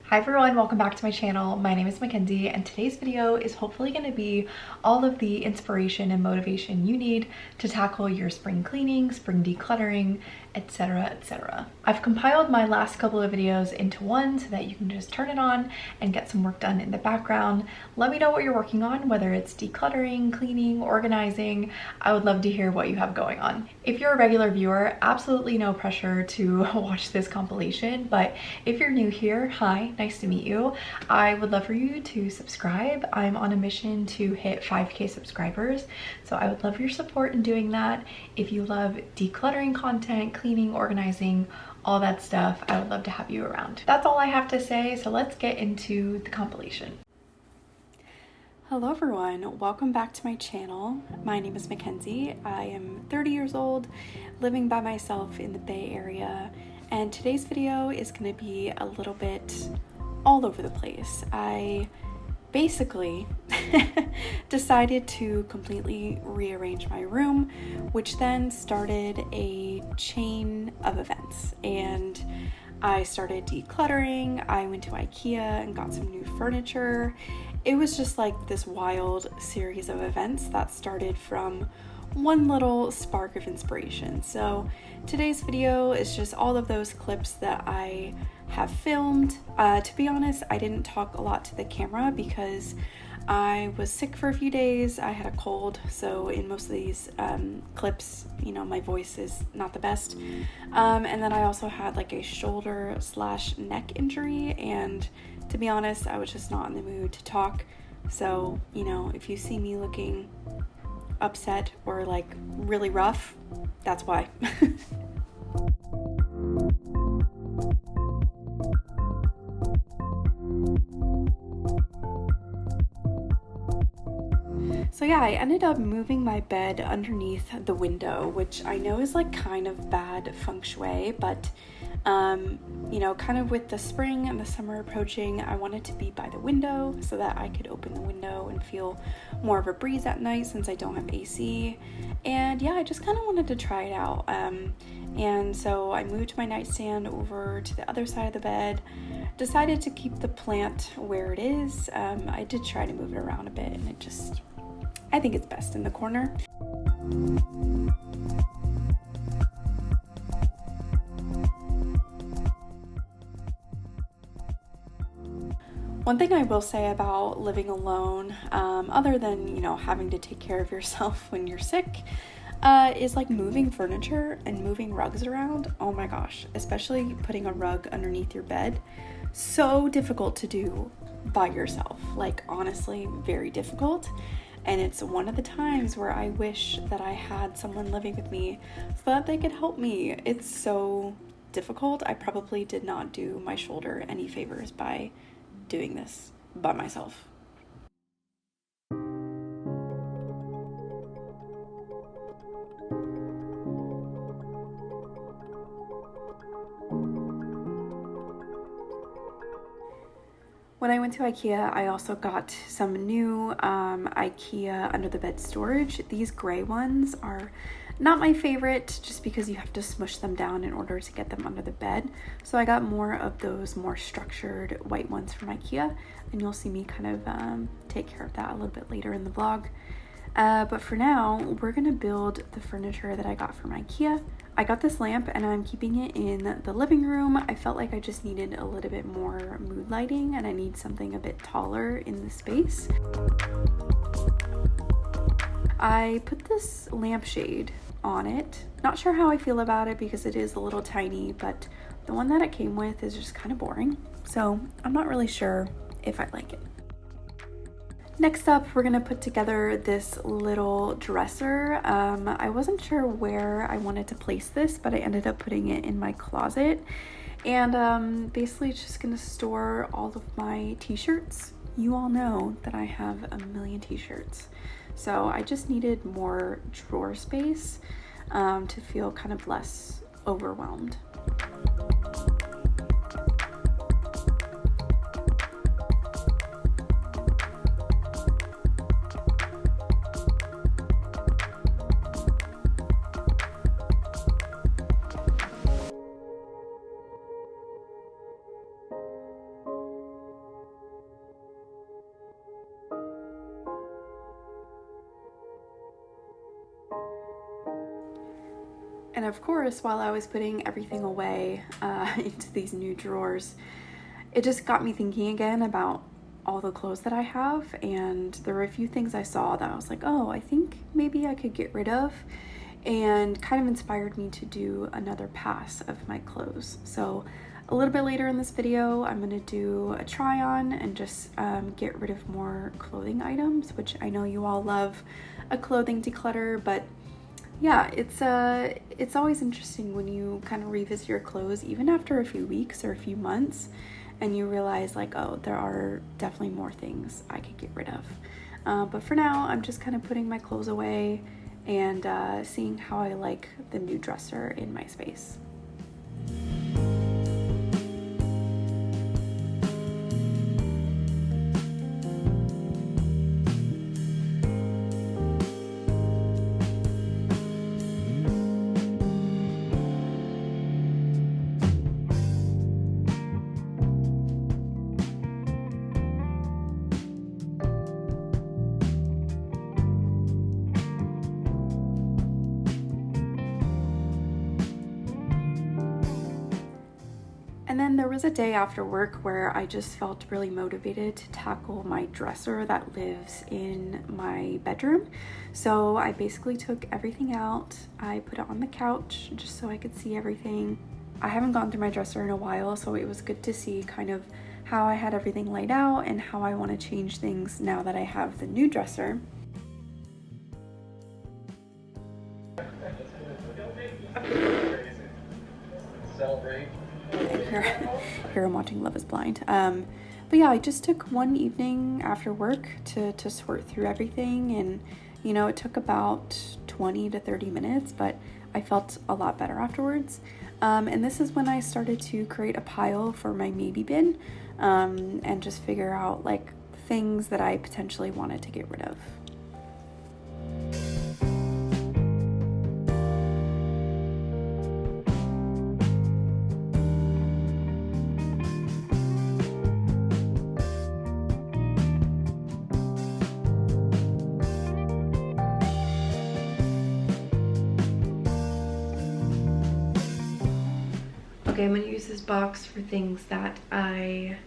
Hi everyone, welcome back to my channel. My name is Mackenzie and today's video is hopefully going to be all of the inspiration and motivation you need to tackle your spring cleaning, spring decluttering, etc, etc. I've compiled my last couple of videos into one so that you can just turn it on and get some work done in the background. Let me know what you're working on, whether it's decluttering, cleaning, organizing. I would love to hear what you have going on. If you're a regular viewer, absolutely no pressure to watch this compilation, but if you're new here, hi, nice to meet you. I would love for you to subscribe. I'm on a mission to hit 5K subscribers, so I would love your support in doing that. If you love decluttering content, cleaning, organizing, all that stuff, I would love to have you around. That's all I have to say, so let's get into the compilation. Hello everyone, welcome back to my channel. My name is Mackenzie. I am 30 years old, living by myself in the Bay Area, and today's video is going to be a little bit all over the place. I basically decided to completely rearrange my room, which then started a chain of events. And I started decluttering, I went to IKEA and got some new furniture. It was just like this wild series of events that started from one little spark of inspiration. So today's video is just all of those clips that I have filmed. To be honest, I didn't talk a lot to the camera because I was sick for a few days. I had a cold, so in most of these clips, you know, my voice is not the best. And then I also had like a shoulder/neck injury, and to be honest, I was just not in the mood to talk. So, you know, if you see me looking upset or like really rough, that's why. So yeah, I ended up moving my bed underneath the window, which I know is like kind of bad feng shui, but you know, kind of with the spring and the summer approaching, I wanted to be by the window so that I could open the window and feel more of a breeze at night since I don't have AC. And yeah, I just kind of wanted to try it out. And so I moved my nightstand over to the other side of the bed, decided to keep the plant where it is. I did try to move it around a bit, and it just, I think it's best in the corner. One thing I will say about living alone, other than, you know, having to take care of yourself when you're sick, is like moving furniture and moving rugs around. Oh my gosh, especially putting a rug underneath your bed. So difficult to do by yourself. Like, honestly, very difficult. And it's one of the times where I wish that I had someone living with me so that they could help me. It's so difficult. I probably did not do my shoulder any favors by doing this by myself. When I went to IKEA, I also got some new IKEA under the bed storage. These gray ones are not my favorite just because you have to smush them down in order to get them under the bed. So I got more of those more structured white ones from IKEA, and you'll see me kind of take care of that a little bit later in the vlog. But for now, we're gonna build the furniture that I got from IKEA. I got this lamp and I'm keeping it in the living room. I felt like I just needed a little bit more mood lighting and I need something a bit taller in the space. I put this lampshade on it. Not sure how I feel about it because it is a little tiny, but the one that it came with is just kind of boring. So I'm not really sure if I like it. Next up, we're gonna put together this little dresser. I wasn't sure where I wanted to place this, but I ended up putting it in my closet. And basically it's just gonna store all of my t-shirts. You all know that I have a million t-shirts. So I just needed more drawer space to feel kind of less overwhelmed. And of course, while I was putting everything away into these new drawers, it just got me thinking again about all the clothes that I have, and there were a few things I saw that I was like, oh, I think maybe I could get rid of, and kind of inspired me to do another pass of my clothes. So a little bit later in this video, I'm going to do a try on and just get rid of more clothing items, which I know you all love a clothing declutter, but yeah, it's always interesting when you kind of revisit your clothes, even after a few weeks or a few months, and you realize like, oh, there are definitely more things I could get rid of. But for now, I'm just kind of putting my clothes away and seeing how I like the new dresser in my space. And then there was a day after work where I just felt really motivated to tackle my dresser that lives in my bedroom. So I basically took everything out. I put it on the couch just so I could see everything. I haven't gone through my dresser in a while, so it was good to see kind of how I had everything laid out and how I want to change things now that I have the new dresser. Celebrate. Here I'm watching Love is Blind. But yeah, I just took one evening after work to sort through everything, and you know, it took about 20 to 30 minutes, but I felt a lot better afterwards. And this is when I started to create a pile for my maybe bin, and just figure out like things that I potentially wanted to get rid of. Okay, I'm gonna use this box for things that I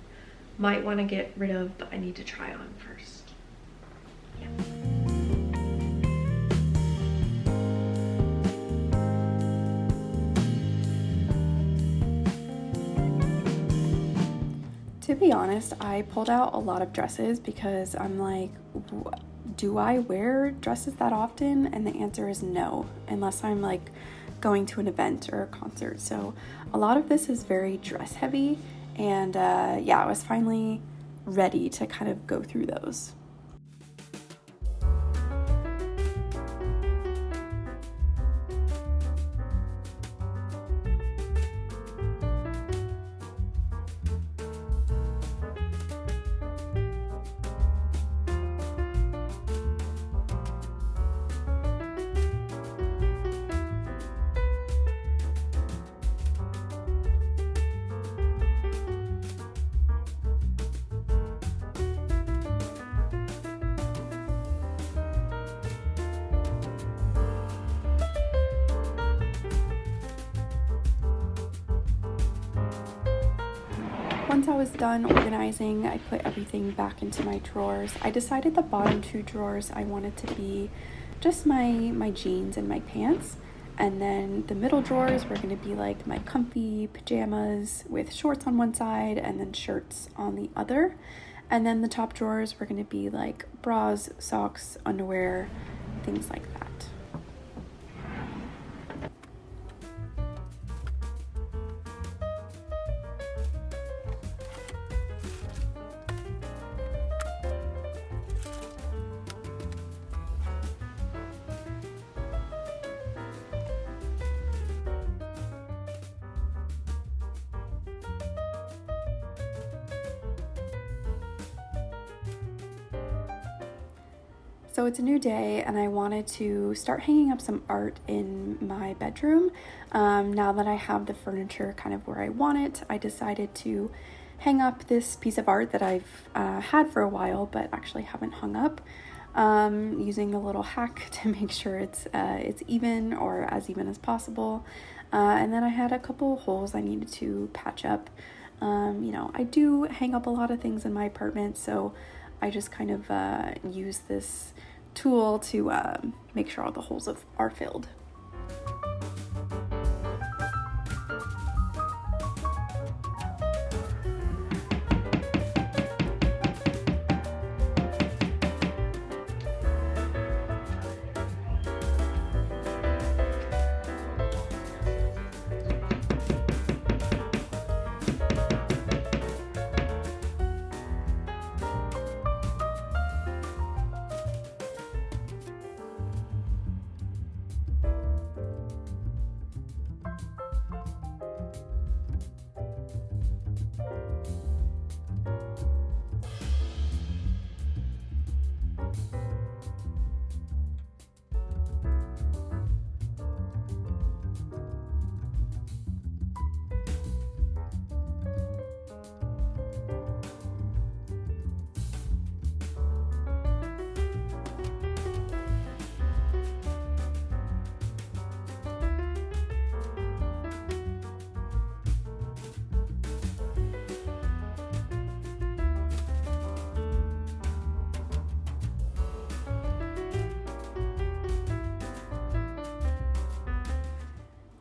might want to get rid of, but I need to try on first. Yeah. To be honest, I pulled out a lot of dresses because I'm like, do I wear dresses that often? And the answer is no, unless I'm like going to an event or a concert. So a lot of this is very dress heavy, and yeah, I was finally ready to kind of go through those. Once I was done organizing, I put everything back into my drawers. I decided the bottom two drawers I wanted to be just my jeans and my pants. And then the middle drawers were going to be like my comfy pajamas with shorts on one side and then shirts on the other. And then the top drawers were going to be like bras, socks, underwear, things like that. So it's a new day and I wanted to start hanging up some art in my bedroom. Now that I have the furniture kind of where I want it, I decided to hang up this piece of art that I've had for a while but actually haven't hung up. using a little hack to make sure it's even, or as even as possible. And then I had a couple holes I needed to patch up. I do hang up a lot of things in my apartment, so I just kind of use this tool to make sure all the holes are filled.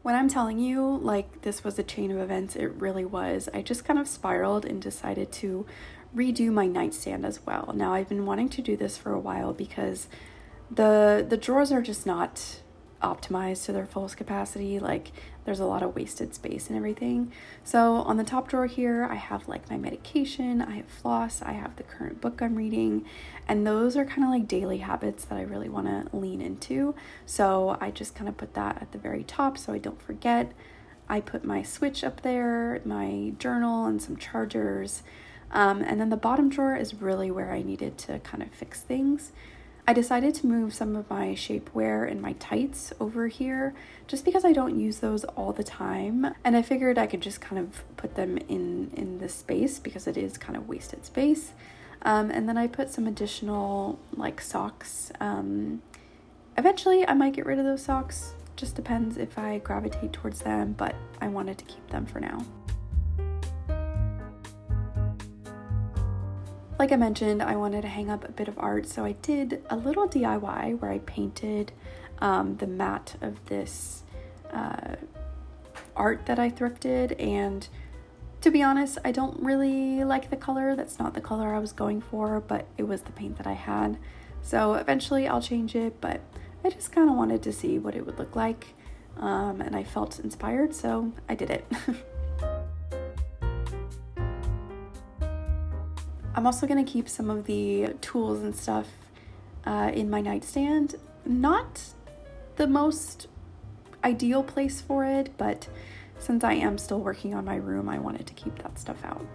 When I'm telling you, like, this was a chain of events, it really was. I just kind of spiraled and decided to redo my nightstand as well. Now, I've been wanting to do this for a while because the drawers are just not optimized to their fullest capacity. Like, there's a lot of wasted space and everything. So on the top drawer here, I have like my medication, I have floss, I have the current book I'm reading, and those are kind of like daily habits that I really want to lean into. So I just kind of put that at the very top so I don't forget. I put my Switch up there, my journal, and some chargers. And then the bottom drawer is really where I needed to kind of fix things. I decided to move some of my shapewear and my tights over here just because I don't use those all the time, and I figured I could just kind of put them in this space because it is kind of wasted space. And then I put some additional like socks. Eventually I might get rid of those socks, just depends if I gravitate towards them, but I wanted to keep them for now. Like I mentioned, I wanted to hang up a bit of art, so I did a little DIY where I painted the mat of this art that I thrifted, and to be honest, I don't really like the color. That's not the color I was going for, but it was the paint that I had. So eventually I'll change it, but I just kind of wanted to see what it would look like, and I felt inspired, so I did it. I'm also going to keep some of the tools and stuff in my nightstand. Not the most ideal place for it, but since I am still working on my room, I wanted to keep that stuff out.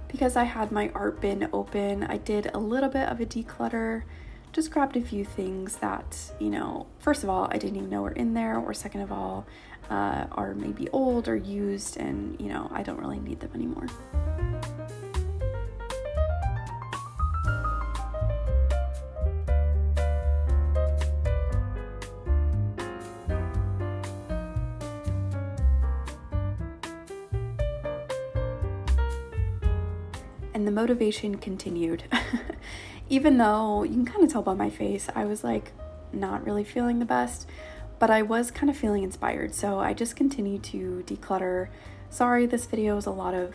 Because I had my art bin open, I did a little bit of a declutter. Just grabbed a few things that, first of all, I didn't even know were in there, or second of all, are maybe old or used, and, I don't really need them anymore. And the motivation continued. Even though you can kind of tell by my face, I was like not really feeling the best, but I was kind of feeling inspired. So I just continued to declutter. Sorry, this video is a lot of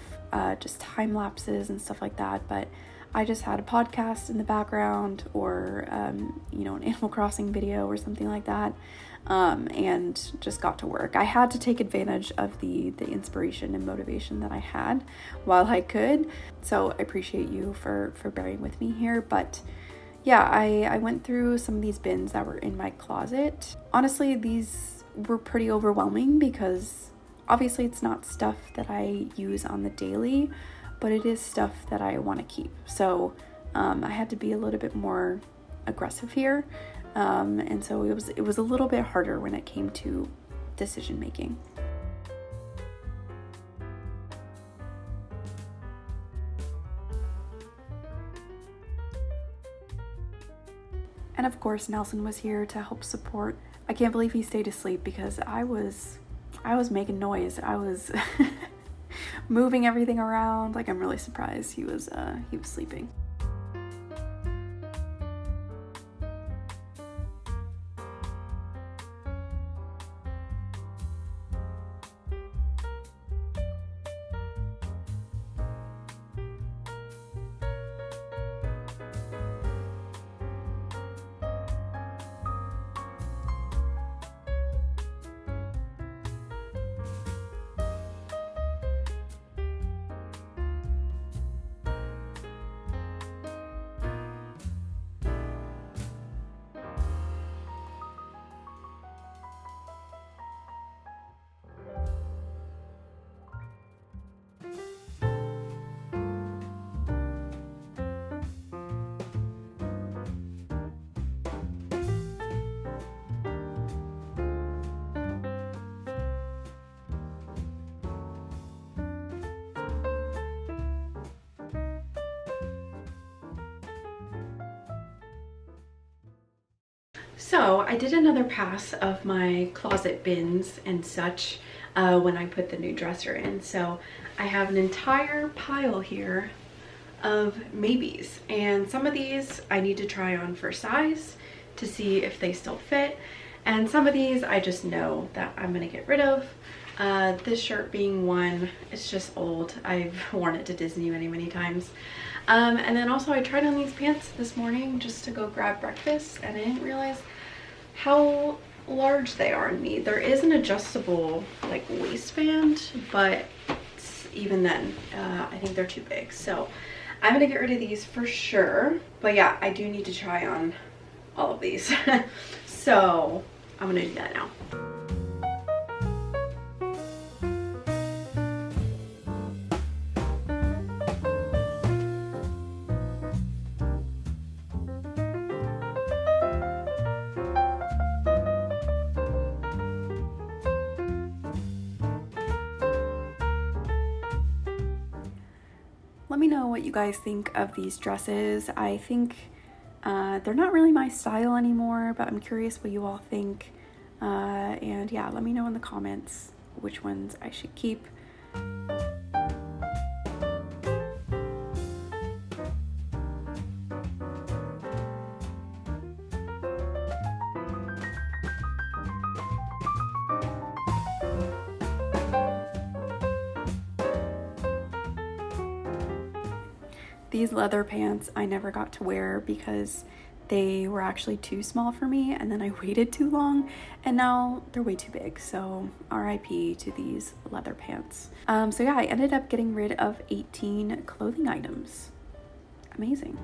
just time lapses and stuff like that, but I just had a podcast in the background, or an Animal Crossing video or something like that, and just got to work. I had to take advantage of the inspiration and motivation that I had while I could, so I appreciate you for bearing with me here. But yeah, I went through some of these bins that were in my closet. Honestly, these were pretty overwhelming because obviously it's not stuff that I use on the daily, but it is stuff that I want to keep. So I had to be a little bit more aggressive here. And so it was a little bit harder when it came to decision making. And of course, Nelson was here to help support. I can't believe he stayed asleep because I was making noise. I was moving everything around. Like, I'm really surprised he was sleeping. So I did another pass of my closet bins and such when I put the new dresser in. So I have an entire pile here of maybes, and some of these I need to try on for size to see if they still fit, and some of these I just know that I'm gonna get rid of. This shirt being one, it's just old. I've worn it to Disney many times. And then also I tried on these pants this morning just to go grab breakfast, and I didn't realize how large they are in me. There is an adjustable like waistband, but even then I think they're too big. So I'm gonna get rid of these for sure. But yeah, I do need to try on all of these. So I'm gonna do that now. Let me know what you guys think of these dresses. I think they're not really my style anymore, but I'm curious what you all think. And yeah, let me know in the comments which ones I should keep. These leather pants I never got to wear because they were actually too small for me, and then I waited too long and now they're way too big. So RIP to these leather pants. So yeah, I ended up getting rid of 18 clothing items. Amazing.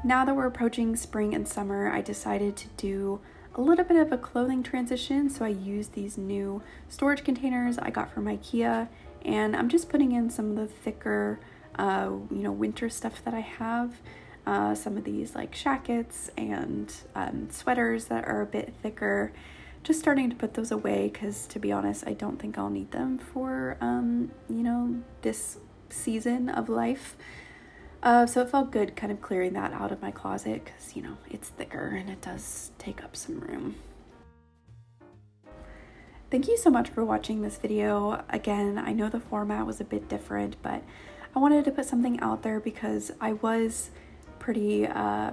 Now that we're approaching spring and summer, I decided to do a little bit of a clothing transition. So I used these new storage containers I got from IKEA, and I'm just putting in some of the thicker, winter stuff that I have. Some of these like jackets and sweaters that are a bit thicker. Just starting to put those away because, to be honest, I don't think I'll need them for, this season of life. So it felt good kind of clearing that out of my closet because, it's thicker and it does take up some room. Thank you so much for watching this video. Again, I know the format was a bit different, but I wanted to put something out there because I was pretty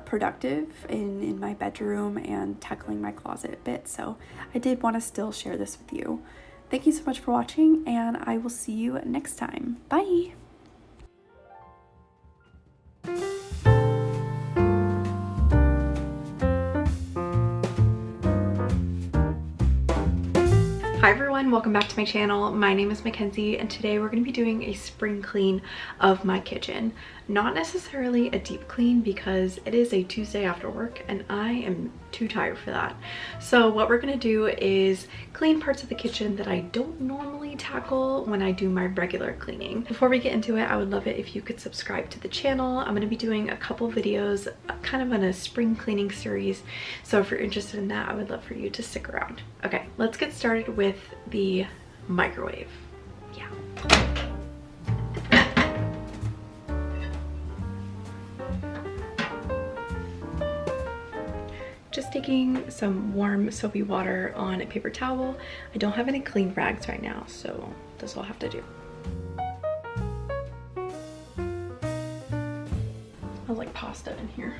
productive in my bedroom and tackling my closet a bit. So I did want to still share this with you. Thank you so much for watching, and I will see you next time. Bye! Hi everyone, welcome back to my channel. My name is Mackenzie, and today we're going to be doing a spring clean of my kitchen. Not necessarily a deep clean because it is a Tuesday after work and I am too tired for that. So what we're gonna do is clean parts of the kitchen that I don't normally tackle when I do my regular cleaning. Before we get into it, I would love it if you could subscribe to the channel. I'm gonna be doing a couple videos kind of on a spring cleaning series. So if you're interested in that, I would love for you to stick around. Okay, let's get started with the microwave. Yeah. Just taking some warm soapy water on a paper towel. I don't have any clean rags right now, so this will have to do. Smells like pasta in here.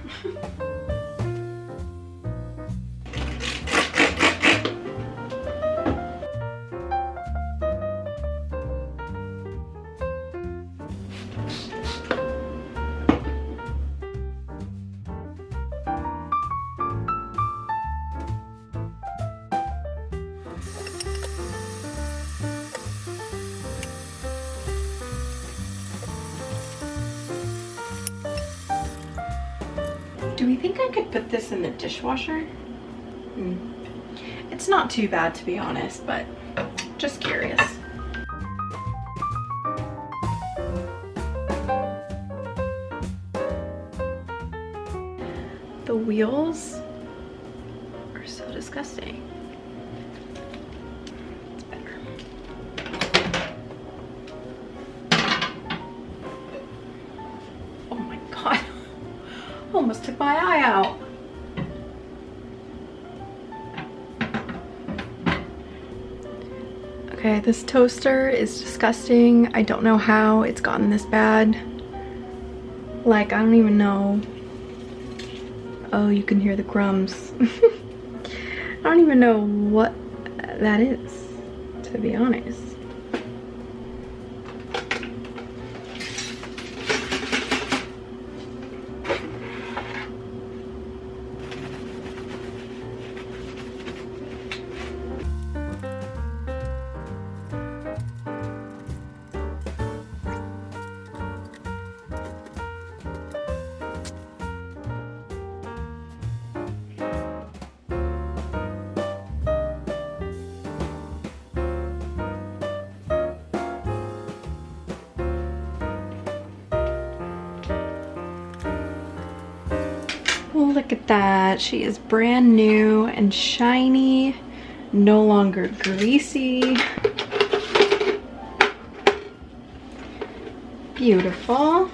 Do we think I could put this in the dishwasher? It's not too bad, to be honest, but just curious. The wheels are so disgusting. It's better. Oh my God. Almost took my eye out. Okay, this toaster is disgusting. I don't know how it's gotten this bad. Like, I don't even know. Oh, you can hear the crumbs. I don't even know what that is, to be honest. Look at that. She is brand new and shiny, no longer greasy. Beautiful.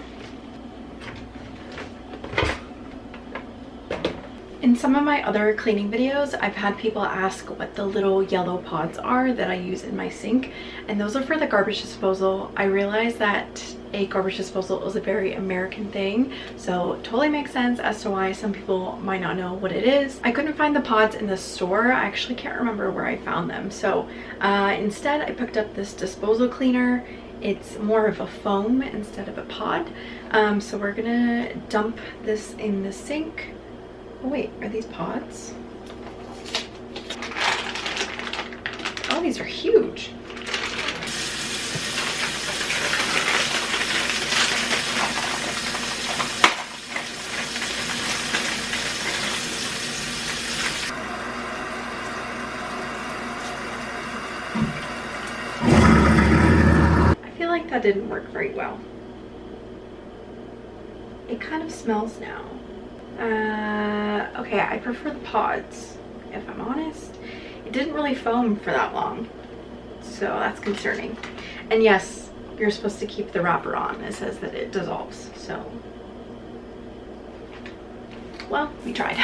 In some of my other cleaning videos, I've had people ask what the little yellow pods are that I use in my sink, and those are for the garbage disposal. I realize that a garbage disposal is a very American thing, so it totally makes sense as to why some people might not know what it is. I couldn't find the pods in the store. I actually can't remember where I found them, so instead I picked up this disposal cleaner. It's more of a foam instead of a pod. So we're gonna dump this in the sink. Oh wait, are these pods? Oh, these are huge. I feel like that didn't work very well. It kind of smells now. Okay, I prefer the pods, if I'm honest. It didn't really foam for that long, so that's concerning. And yes, you're supposed to keep the wrapper on. It says that it dissolves, so. Well, we tried.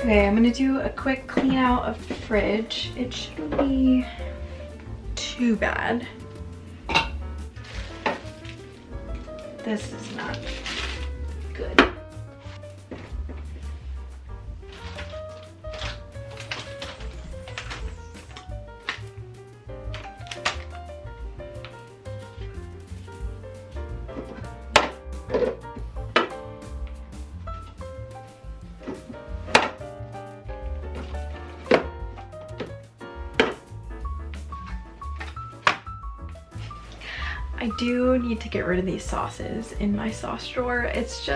Okay, I'm gonna do a quick clean out of the fridge. It shouldn't be too bad. This is not good. I do need to get rid of these sauces in my sauce drawer. It's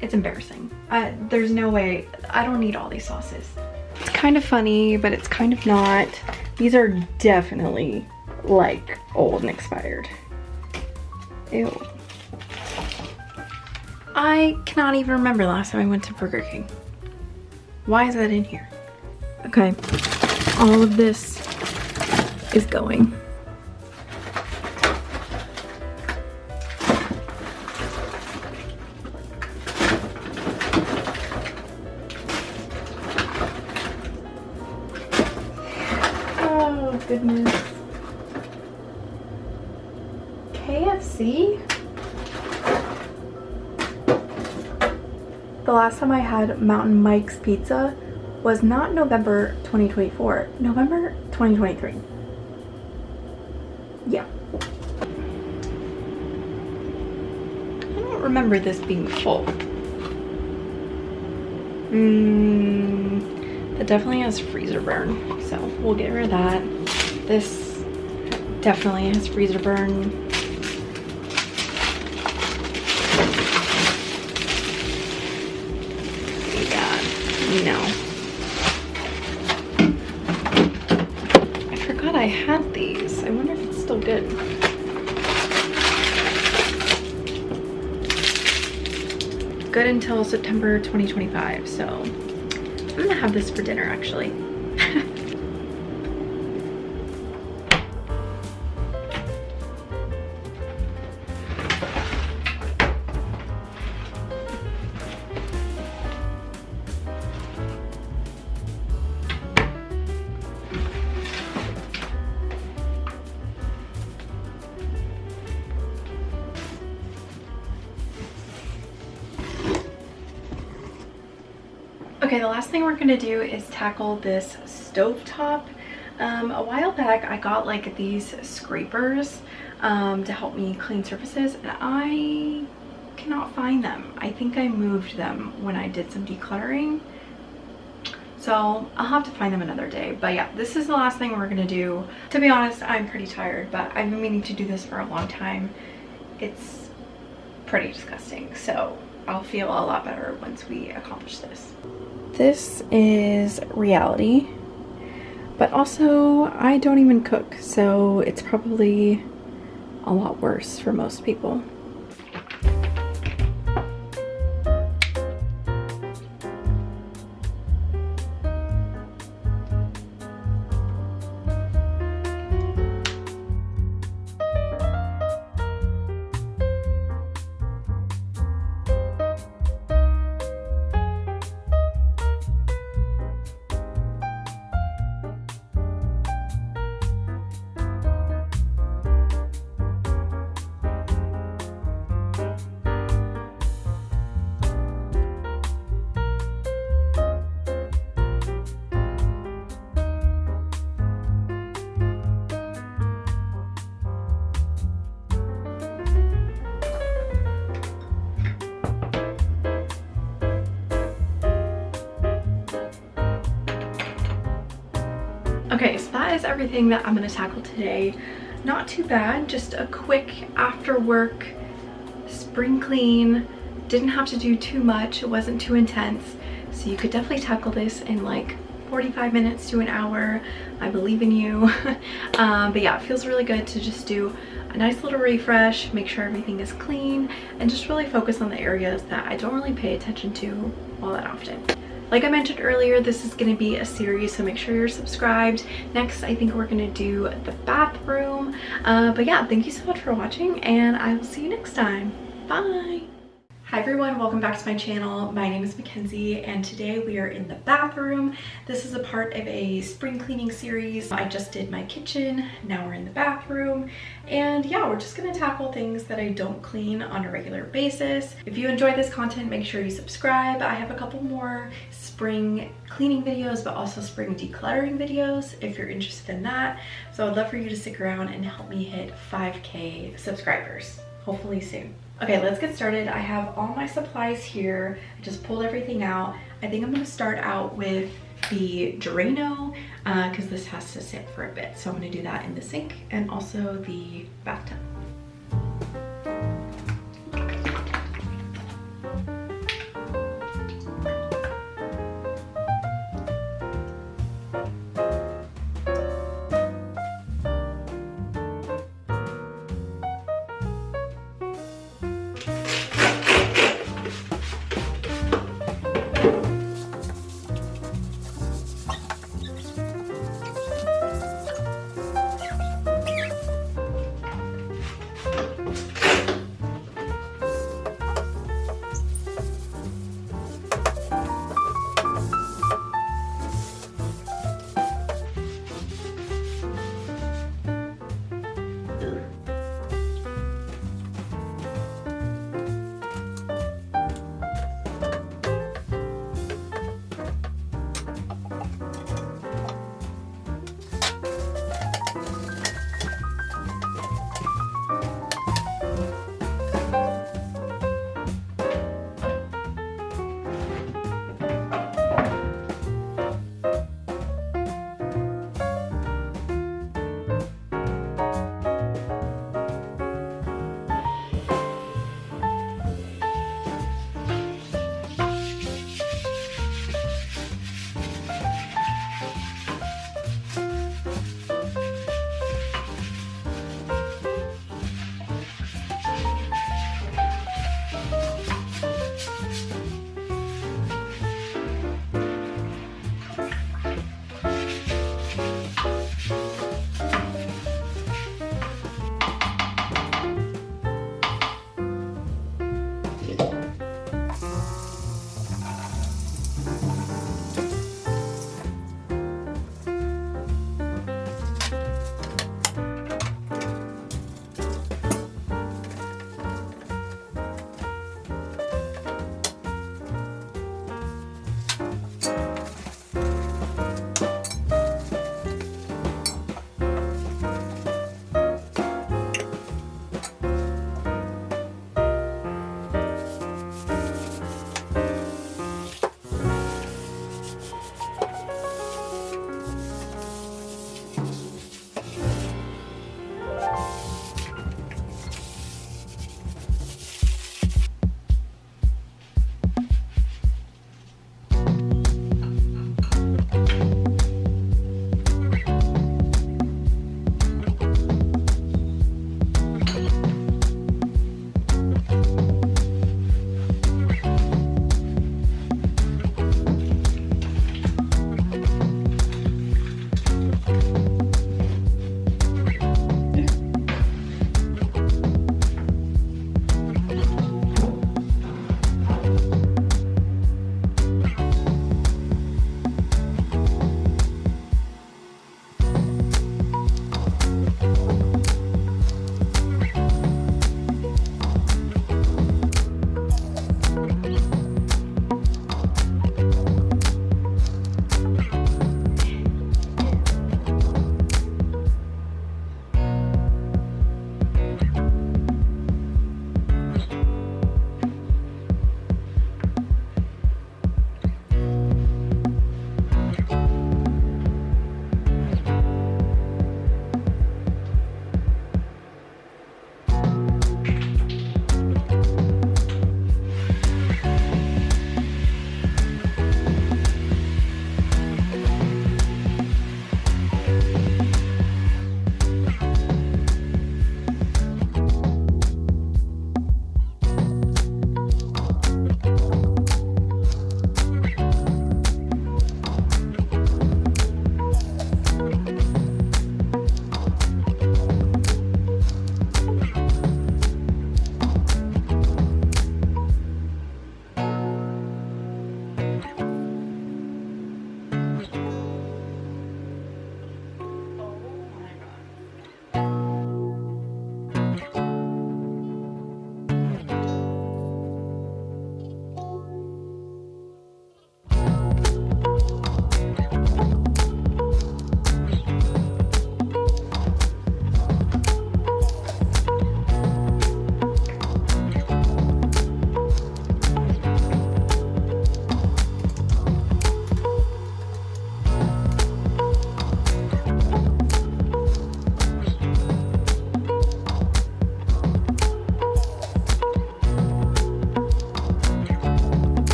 embarrassing. There's no way, I don't need all these sauces. It's kind of funny, but it's kind of not. These are definitely like old and expired. Ew. I cannot even remember the last time I went to Burger King. Why is that in here? Okay, all of this is going. Goodness. KFC? The last time I had Mountain Mike's Pizza was not November 2024, November 2023. Yeah. I don't remember this being full. It definitely has freezer burn, so we'll get rid of that. This definitely has freezer burn. Yeah, no. I forgot I had these. I wonder if it's still good. Good until September 2025, so I'm gonna have this for dinner actually. Okay, the last thing we're gonna do is tackle this stovetop. A while back I got like these scrapers to help me clean surfaces, and I cannot find them. I think I moved them when I did some decluttering, so I'll have to find them another day. But yeah, this is the last thing we're gonna do. To be honest, I'm pretty tired, but I've been meaning to do this for a long time. It's pretty disgusting, so I'll feel a lot better once we accomplish this. This is reality, but also I don't even cook, so it's probably a lot worse for most people. Okay, so that is everything that I'm gonna tackle today. Not too bad, just a quick after work spring clean. Didn't have to do too much, it wasn't too intense. So you could definitely tackle this in like 45 minutes to an hour. I believe in you. But yeah, it feels really good to just do a nice little refresh, make sure everything is clean, and just really focus on the areas that I don't really pay attention to all that often. Like I mentioned earlier, this is going to be a series, so make sure you're subscribed. Next, I think we're going to do the bathroom. But yeah, thank you so much for watching, and I will see you next time. Bye! Hi everyone, welcome back to my channel. My name is Mackenzie and today we are in the bathroom. This is a part of a spring cleaning series. I just did my kitchen, now we're in the bathroom, and yeah, we're just gonna tackle things that I don't clean on a regular basis. If you enjoy this content, make sure you subscribe. I have a couple more spring cleaning videos, but also spring decluttering videos if you're interested in that. So I'd love for you to stick around and help me hit 5K subscribers, hopefully soon. Okay, let's get started. I have all my supplies here. I just pulled everything out. I think I'm gonna start out with the Drano because this has to sit for a bit. So I'm gonna do that in the sink and also the bathtub.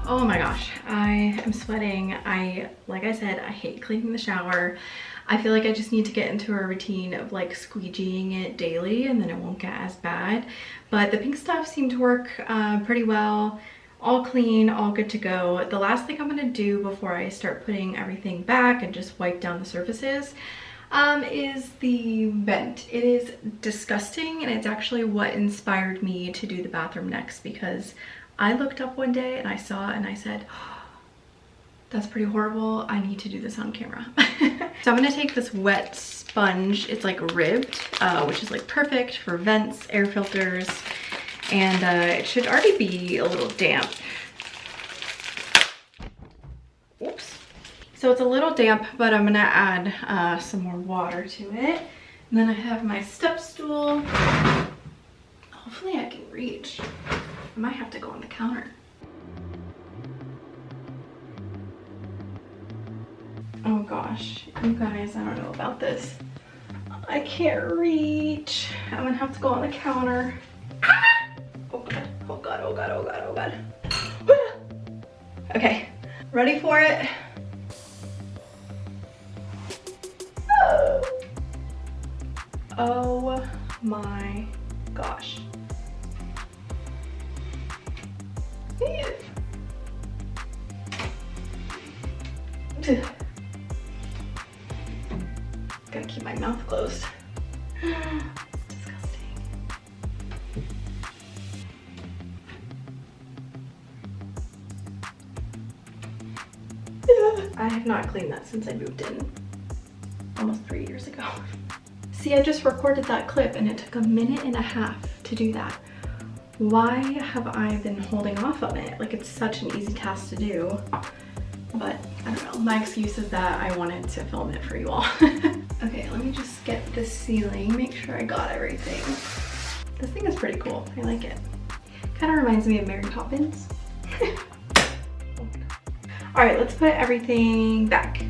Oh my gosh, I am sweating. Like I said, I hate cleaning the shower. I feel like I just need to get into a routine of like squeegeeing it daily and then it won't get as bad. But the pink stuff seemed to work pretty well. All clean, all good to go. The last thing I'm gonna do before I start putting everything back and just wipe down the surfaces is the vent. It is disgusting, and it's actually what inspired me to do the bathroom next, because I looked up one day and I saw it and I said, oh, that's pretty horrible. I need to do this on camera. So I'm gonna take this wet sponge. It's like ribbed, which is like perfect for vents, air filters, and it should already be a little damp. Oops. So it's a little damp, but I'm gonna add some more water to it. And then I have my step stool. Hopefully I can reach. I might have to go on the counter. Oh gosh, you guys, I don't know about this. I can't reach. I'm gonna have to go on the counter. Ah! Oh god, oh god, oh god, oh god, oh god. Okay, ready for it? Oh my gosh. Gotta keep my mouth closed. It's disgusting. I have not cleaned that since I moved in almost 3 years ago. See, I just recorded that clip and it took 1.5 minutes to do that. Why have I been holding off on it? Like, it's such an easy task to do. But I don't know, my excuse is that I wanted to film it for you all. Okay, let me just get the ceiling, make sure I got everything. This thing is pretty cool, I like it. Kind of reminds me of Mary Poppins. All right, let's put everything back.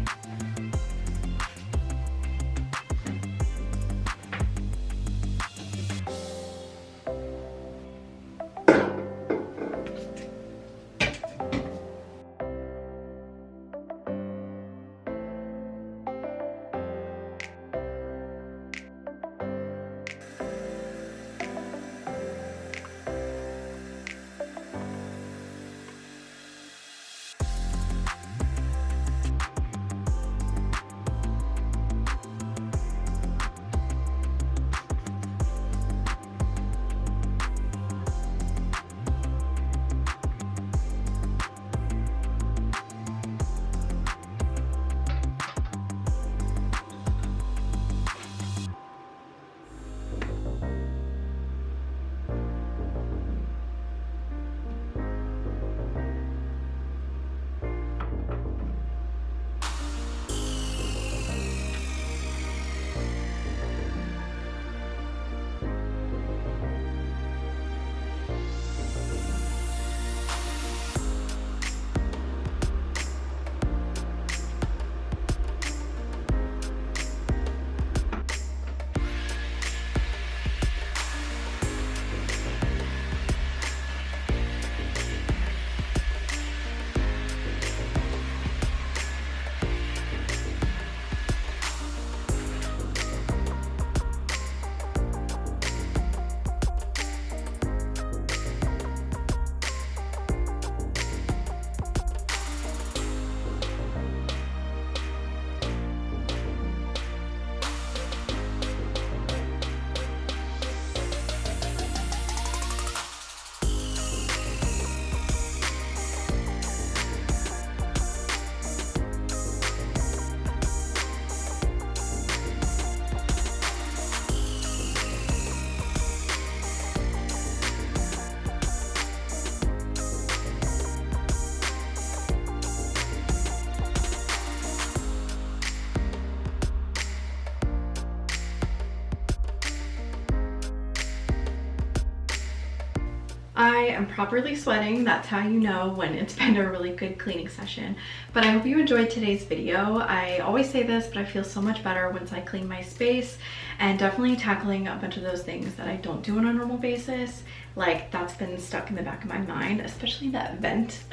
I am properly sweating. That's how you know when it's been a really good cleaning session. But I hope you enjoyed today's video. I always say this, but I feel so much better once I clean my space, and definitely tackling a bunch of those things that I don't do on a normal basis. Like, that's been stuck in the back of my mind, especially that vent.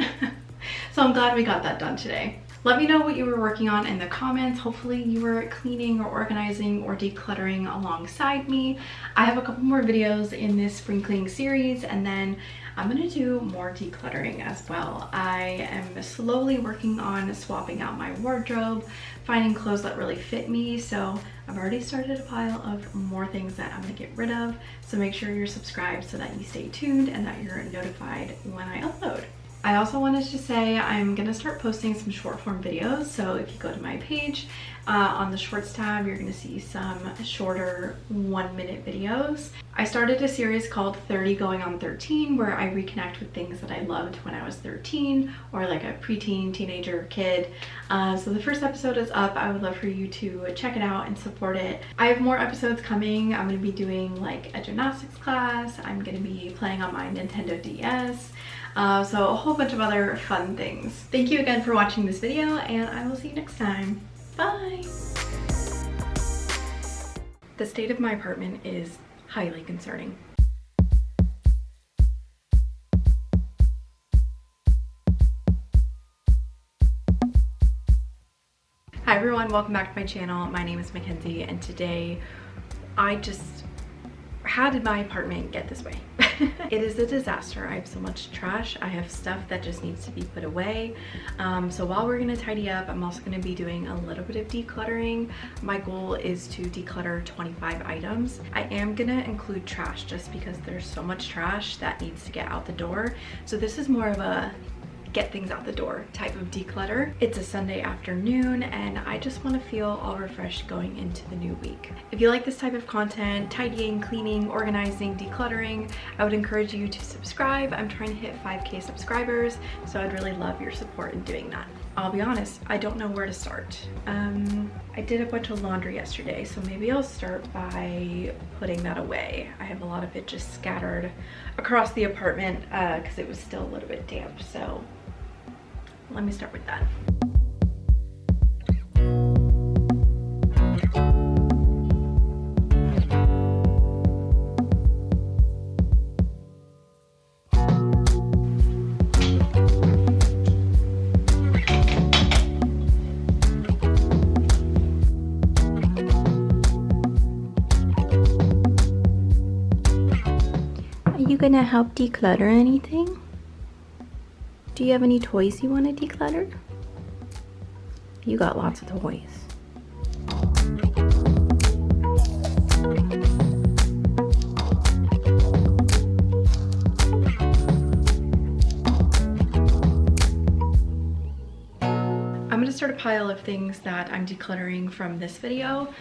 So I'm glad we got that done today. Let me know what you were working on in the comments. Hopefully you were cleaning or organizing or decluttering alongside me. I have a couple more videos in this spring cleaning series, and then I'm gonna do more decluttering as well. I am slowly working on swapping out my wardrobe, finding clothes that really fit me. So I've already started a pile of more things that I'm gonna get rid of. So make sure you're subscribed so that you stay tuned and that you're notified when I upload. I also wanted to say I'm gonna start posting some short form videos. So if you go to my page, on the shorts tab, you're gonna see some shorter 1-minute videos. I started a series called 30 going on 13, where I reconnect with things that I loved when I was 13 or like a preteen, teenager, kid. So the first episode is up. I would love for you to check it out and support it. I have more episodes coming. I'm gonna be doing like a gymnastics class. I'm gonna be playing on my Nintendo DS. So a whole bunch of other fun things. Thank you again for watching this video, and I will see you next time. Bye! The state of my apartment is highly concerning. Hi everyone, welcome back to my channel. My name is Mackenzie, and today how did my apartment get this way? It is a disaster. I have so much trash. I have stuff that just needs to be put away. So while we're gonna tidy up, I'm also gonna be doing a little bit of decluttering. My goal is to declutter 25 items. I am gonna include trash just because there's so much trash that needs to get out the door. So this is more of a get things out the door type of declutter. It's a Sunday afternoon and I just want to feel all refreshed going into the new week. If you like this type of content, tidying, cleaning, organizing, decluttering, I would encourage you to subscribe. I'm trying to hit 5K subscribers, so I'd really love your support in doing that. I'll be honest, I don't know where to start. I did a bunch of laundry yesterday, so maybe I'll start by putting that away. I have a lot of it just scattered across the apartment because it was still a little bit damp, so let me start with that. Are you gonna help declutter anything? Do you have any toys you want to declutter? You got lots of toys. I'm gonna start a pile of things that I'm decluttering from this video.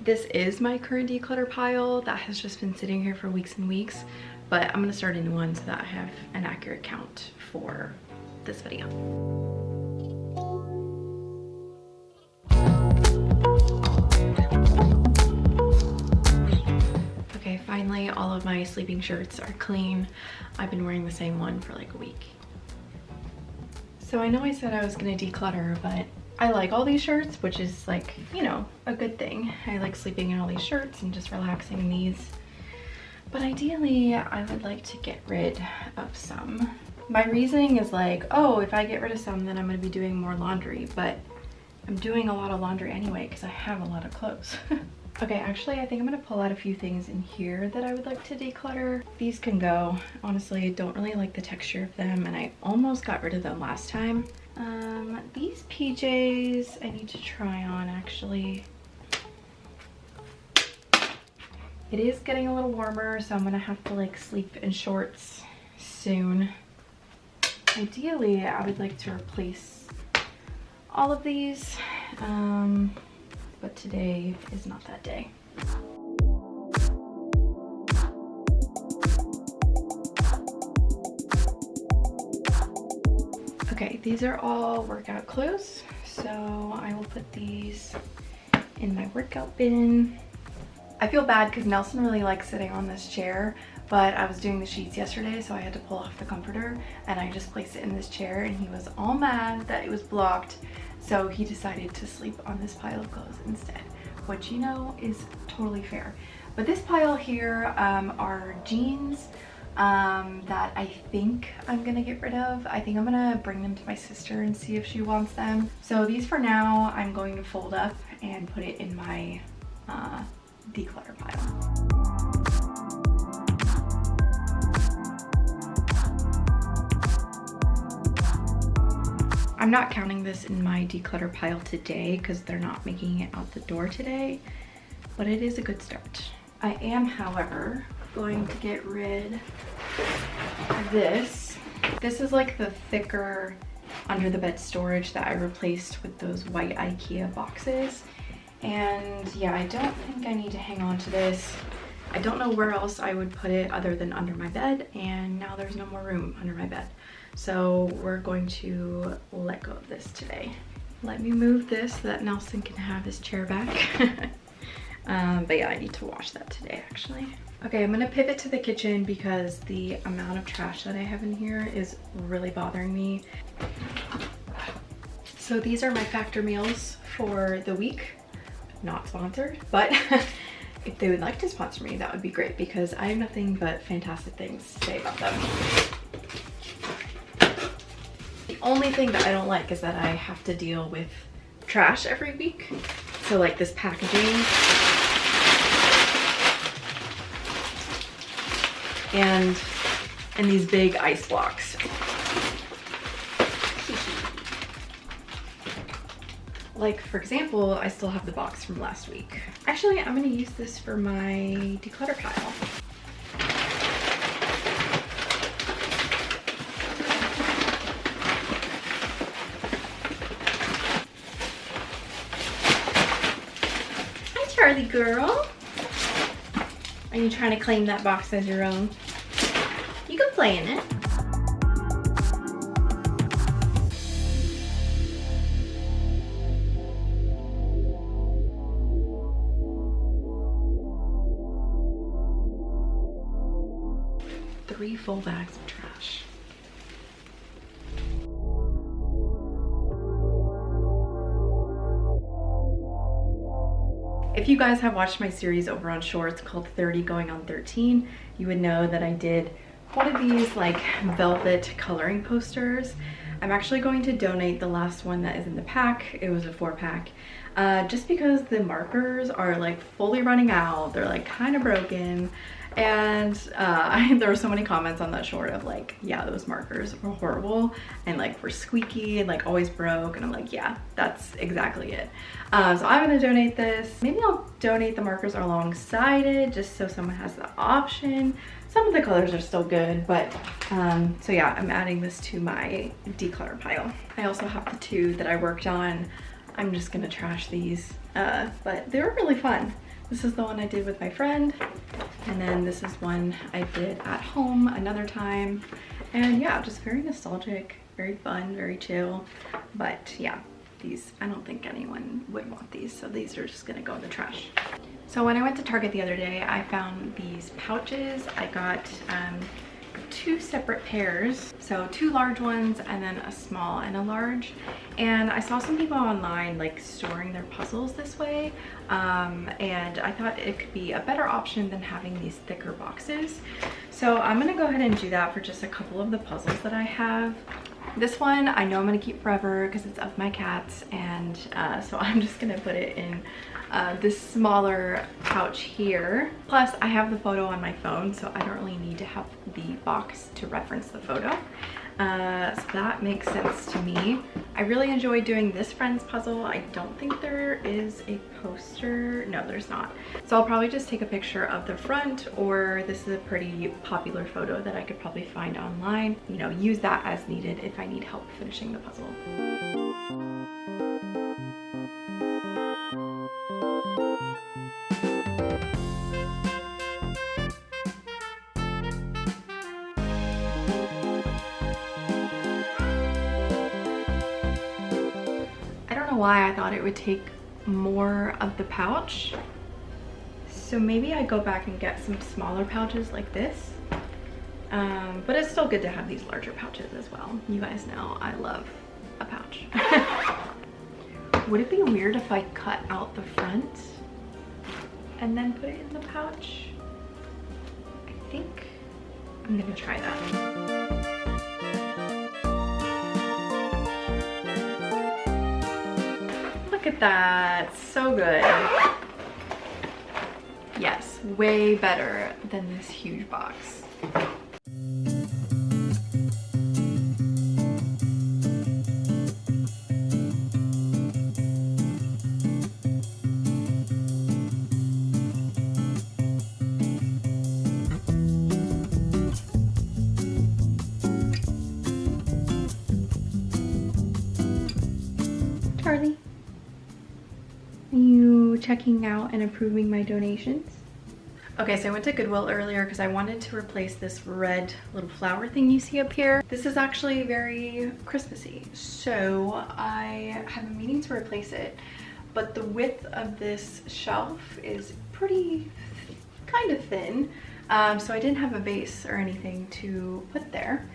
This is my current declutter pile that has just been sitting here for weeks and weeks, but I'm gonna start a new one so that I have an accurate count for this video. Okay, finally all of my sleeping shirts are clean. I've been wearing the same one for like a week. So I know I said I was gonna declutter, but I like all these shirts, which is like, you know, a good thing. I like sleeping in all these shirts and just relaxing in these. But ideally, I would like to get rid of some. My reasoning is like, oh, if I get rid of some, then I'm gonna be doing more laundry, but I'm doing a lot of laundry anyway because I have a lot of clothes. Okay, actually, I think I'm gonna pull out a few things in here that I would like to declutter. These can go. Honestly, I don't really like the texture of them, and I almost got rid of them last time. These PJs I need to try on, actually. It is getting a little warmer, so I'm gonna have to like sleep in shorts soon. Ideally, I would like to replace all of these, but today is not that day. Okay, these are all workout clothes, so I will put these in my workout bin. I feel bad because Nelson really likes sitting on this chair, but I was doing the sheets yesterday, so I had to pull off the comforter and I just placed it in this chair, and he was all mad that it was blocked, so he decided to sleep on this pile of clothes instead, which, you know, is totally fair. But this pile here are jeans, that I think I'm gonna get rid of. I think I'm gonna bring them to my sister and see if she wants them. So these for now, I'm going to fold up and put it in my declutter pile. I'm not counting this in my declutter pile today because they're not making it out the door today, but it is a good start. I am, however, going to get rid of this. This is like the thicker under the bed storage that I replaced with those white IKEA boxes. And yeah, I don't think I need to hang on to this. I don't know where else I would put it other than under my bed, and now there's no more room under my bed. So we're going to let go of this today. Let me move this so that Nelson can have his chair back. But yeah, I need to wash that today actually. Okay, I'm gonna pivot to the kitchen because the amount of trash that I have in here is really bothering me. So these are my Factor meals for the week. Not sponsored, but if they would like to sponsor me, that would be great because I have nothing but fantastic things to say about them. The only thing that I don't like is that I have to deal with trash every week. So like this packaging and these big ice blocks. Like for example, I still have the box from last week. Actually, I'm gonna use this for my declutter pile. Hi, Charlie girl. Are you trying to claim that box as your own? You can play in it. Three full bags of trash. If you guys have watched my series over on Shorts called 30 Going on 13, you would know that I did one of these like velvet coloring posters. I'm actually going to donate the last one that is in the pack. It was a 4-pack. Just because the markers are like fully running out. They're like kind of broken. And there were so many comments on that short of like, yeah, those markers were horrible and like were squeaky and like always broke. And I'm like, yeah, that's exactly it. So I'm gonna donate this. Maybe I'll donate the markers alongside it just so someone has the option. Some of the colors are still good, but so yeah, I'm adding this to my declutter pile. I also have the 2 that I worked on. I'm just gonna trash these, but they were really fun. This is the one I did with my friend, and then this is one I did at home another time. And yeah, just very nostalgic, very fun, very chill. But yeah, these, I don't think anyone would want these, so these are just gonna go in the trash. So when I went to Target the other day, I found these pouches. I got 2 separate pairs, so 2 large ones and then a small and a large. And I saw some people online like storing their puzzles this way, and I thought it could be a better option than having these thicker boxes. So I'm gonna go ahead and do that for just a couple of the puzzles that I have. This one I know I'm gonna keep forever because it's of my cats, and so I'm just gonna put it in this smaller pouch here. Plus I have the photo on my phone, so I don't really need to have the box to reference the photo. So that makes sense to me. I really enjoyed doing this friend's puzzle. I don't think there is a poster. No, there's not. So I'll probably just take a picture of the front, or this is a pretty popular photo that I could probably find online. You know, use that as needed if I need help finishing the puzzle. Why I thought it would take more of the pouch, so maybe I go back and get some smaller pouches like this, but it's still good to have these larger pouches as well. You guys know I love a pouch. Would it be weird if I cut out the front and then put it in the pouch? I think I'm gonna try that. Look at that, so good. Yes, way better than this huge box. Charlie, are you checking out and approving my donations? Okay, so I went to Goodwill earlier because I wanted to replace this red little flower thing you see up here. This is actually very Christmassy, so I have a meaning to replace it, but the width of this shelf is pretty kind of thin, so I didn't have a vase or anything to put there.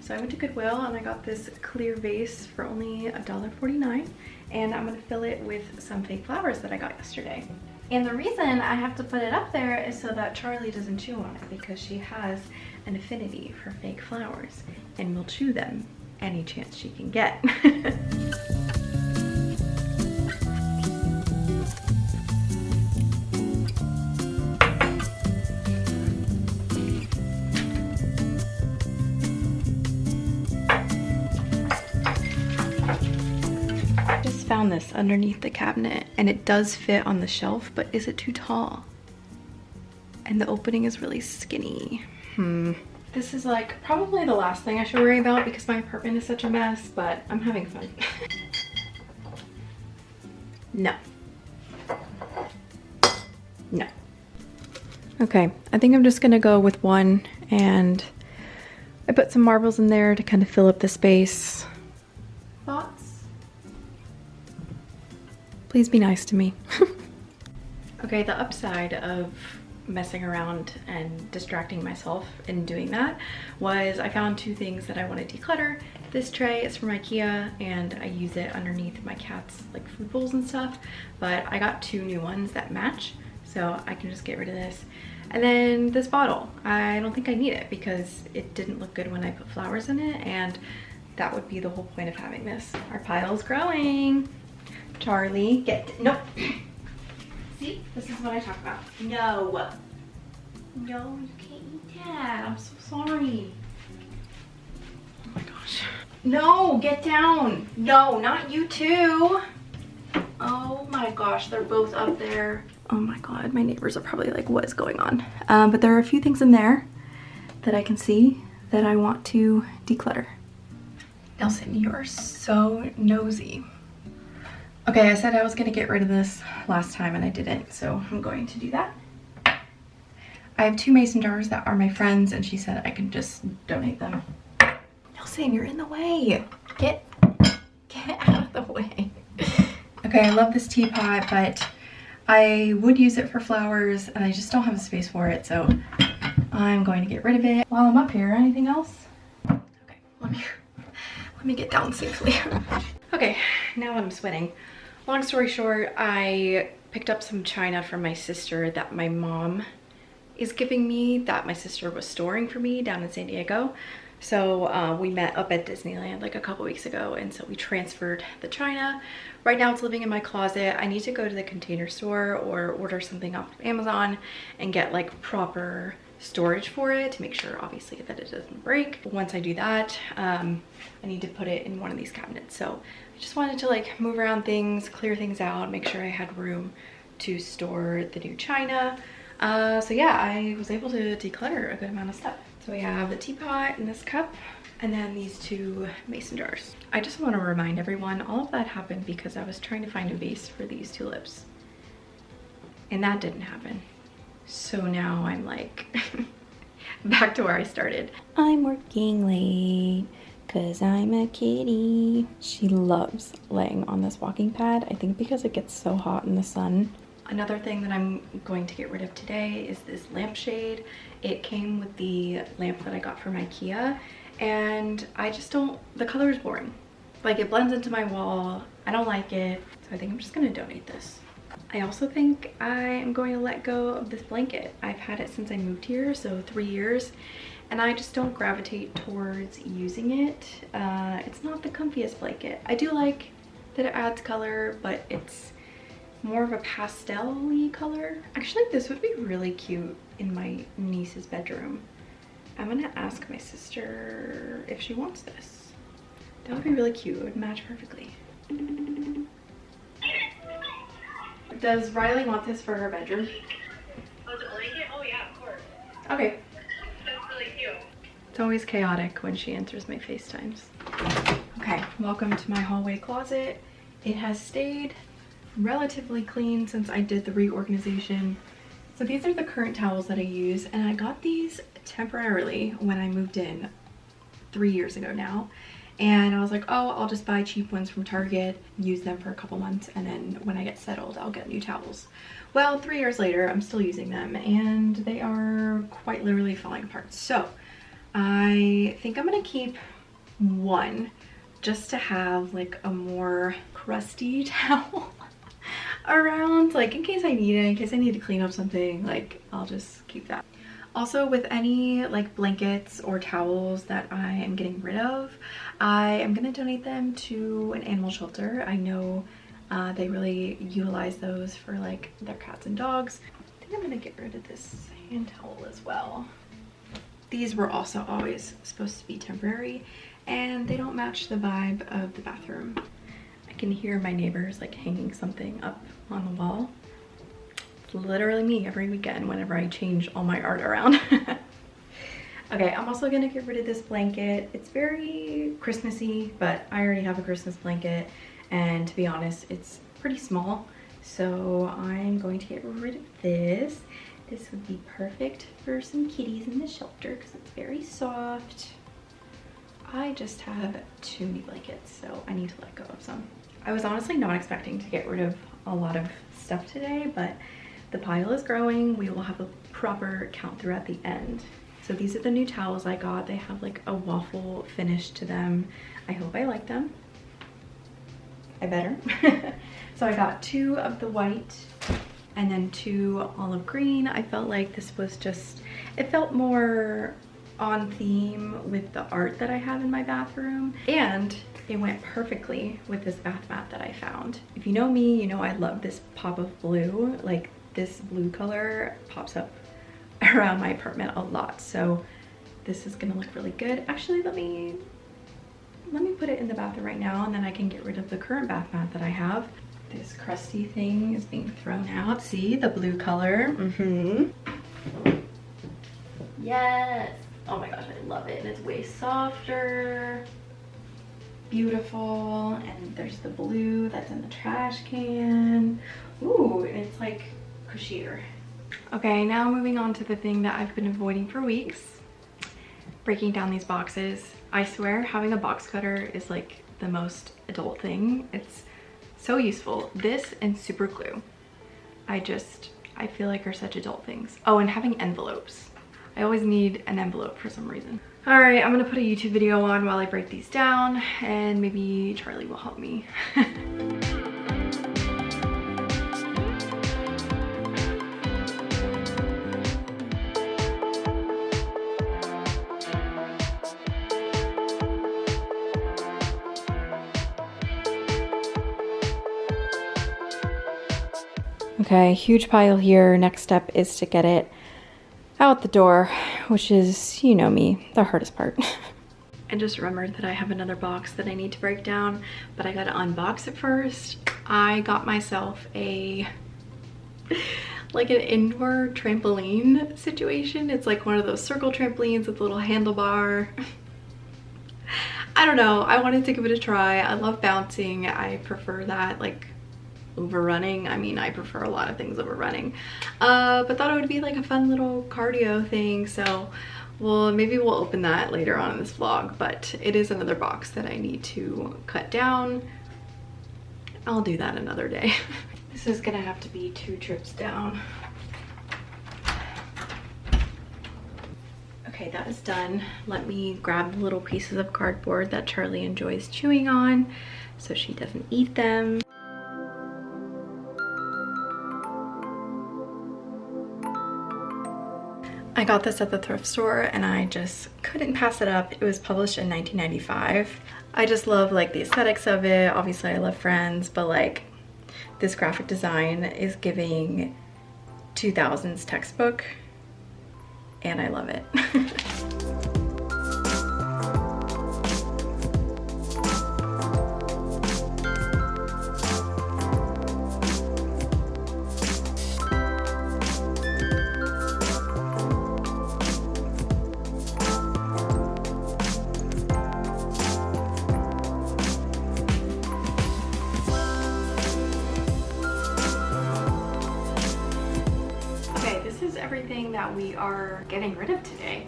So I went to Goodwill and I got this clear vase for only $1.49, and I'm gonna fill it with some fake flowers that I got yesterday. And the reason I have to put it up there is so that Charlie doesn't chew on it, because she has an affinity for fake flowers and will chew them any chance she can get. Found this underneath the cabinet and it does fit on the shelf, but is it too tall? And the opening is really skinny. This is like probably the last thing I should worry about because my apartment is such a mess, but I'm having fun. No. No. Okay, I think I'm just gonna go with one, and I put some marbles in there to kind of fill up the space. Thoughts? Please be nice to me. Okay, the upside of messing around and distracting myself in doing that was I found two things that I want to declutter. This tray is from IKEA and I use it underneath my cat's like food bowls and stuff, but I got two new ones that match, so I can just get rid of this. And then this bottle, I don't think I need it because it didn't look good when I put flowers in it, and that would be the whole point of having this. Our pile's growing. Charlie, no. See, this is what I talk about. No. No, you can't eat that. I'm so sorry. Oh my gosh. No, get down. No, not you too. Oh my gosh, they're both up there. Oh my god, my neighbors are probably like, what is going on? But there are a few things in there that I can see that I want to declutter. Nelson, you are so nosy. Okay, I said I was gonna get rid of this last time and I didn't, so I'm going to do that. I have two mason jars that are my friends, and she said I can just donate them. Nelson, you're in the way. Get out of the way. Okay, I love this teapot, but I would use it for flowers and I just don't have a space for it, so I'm going to get rid of it. While I'm up here, anything else? Okay, let me get down safely. Okay, now I'm sweating. Long story short, I picked up some china from my sister that my mom is giving me, that my sister was storing for me down in San Diego. So we met up at Disneyland like a couple weeks ago, and so we transferred the china. Right now it's living in my closet. I need to go to the Container Store or order something off of Amazon and get like proper storage for it to make sure obviously that it doesn't break. Once I do that, I need to put it in one of these cabinets. So I just wanted to like move around things, clear things out, make sure I had room to store the new china. So yeah, I was able to declutter a good amount of stuff. So we have the teapot and this cup, and then these two mason jars. I just want to remind everyone, all of that happened because I was trying to find a vase for these tulips, and that didn't happen. So now I'm like back to where I started. I'm working late because I'm a kitty. She loves laying on this walking pad, I think because it gets so hot in the sun. Another thing that I'm going to get rid of today is this lampshade. It came with the lamp that I got from IKEA, and I just don't, the color is boring. Like, it blends into my wall. I don't like it, so I think I'm just gonna donate this. I also think I am going to let go of this blanket. I've had it since I moved here, so 3 years, and I just don't gravitate towards using it. It's not the comfiest blanket. I do like that it adds color, but it's more of a pastel-y color. Actually, this would be really cute in my niece's bedroom. I'm gonna ask my sister if she wants this. That would be really cute. It would match perfectly. Does Riley want this for her bedroom? Oh, the blanket? Oh yeah, of course. Okay. That's really cute. It's always chaotic when she answers my FaceTimes. Okay, welcome to my hallway closet. It has stayed relatively clean since I did the reorganization. So these are the current towels that I use, and I got these temporarily when I moved in 3 years ago now. And I was like, oh, I'll just buy cheap ones from Target, use them for a couple months, and then when I get settled, I'll get new towels. Well, 3 years later, I'm still using them, and they are quite literally falling apart. So I think I'm gonna keep one just to have like a more crusty towel around, like in case I need it, in case I need to clean up something, like I'll just keep that. Also, with any like blankets or towels that I am getting rid of, I am gonna donate them to an animal shelter. I know they really utilize those for like their cats and dogs. I think I'm gonna get rid of this hand towel as well. These were also always supposed to be temporary, and they don't match the vibe of the bathroom. I can hear my neighbors like hanging something up on the wall. It's literally me every weekend whenever I change all my art around. Okay, I'm also gonna get rid of this blanket. It's very Christmassy, but I already have a Christmas blanket, and to be honest, it's pretty small. So I'm going to get rid of this. This would be perfect for some kitties in the shelter because it's very soft. I just have too many blankets, so I need to let go of some. I was honestly not expecting to get rid of a lot of stuff today, but the pile is growing. We will have a proper count through at the end. So these are the new towels I got. They have like a waffle finish to them. I hope I like them. I better. So I got 2 of the white and then 2 olive green. I felt like this was just, it felt more on theme with the art that I have in my bathroom, and it went perfectly with this bath mat that I found. If you know me, you know I love this pop of blue. Like this blue color pops up around my apartment a lot, so this is gonna look really good. Actually, let me put it in the bathroom right now, and then I can get rid of the current bath mat that I have. This crusty thing is being thrown out. See the blue color? Yes. Oh my gosh, I love it. And it's way softer. Beautiful. And there's the blue that's in the trash can. Ooh, and it's like cushier. Okay, now moving on to the thing that I've been avoiding for weeks. Breaking down these boxes. I swear having a box cutter is like the most adult thing. It's so useful. This and super glue. I feel like are such adult things. Oh, and having envelopes. I always need an envelope for some reason. All right, I'm gonna put a YouTube video on while I break these down, and maybe Charlie will help me. Okay, huge pile here. Next step is to get it out the door, which is, you know me, the hardest part. I just remembered that I have another box that I need to break down, but I gotta unbox it first. I got myself like an indoor trampoline situation. It's like one of those circle trampolines with a little handlebar. I don't know, I wanted to give it a try. I love bouncing. I prefer that like over running. I mean, I prefer a lot of things over running, but thought it would be like a fun little cardio thing. So maybe we'll open that later on in this vlog, but it is another box that I need to cut down. I'll do that another day. This is gonna have to be 2 trips down. Okay, that is done. Let me grab the little pieces of cardboard that Charlie enjoys chewing on so she doesn't eat them. I got this at the thrift store and I just couldn't pass it up. It was published in 1995. I just love like the aesthetics of it. Obviously I love Friends, but like this graphic design is giving 2000s textbook and I love it. Everything that we are getting rid of today.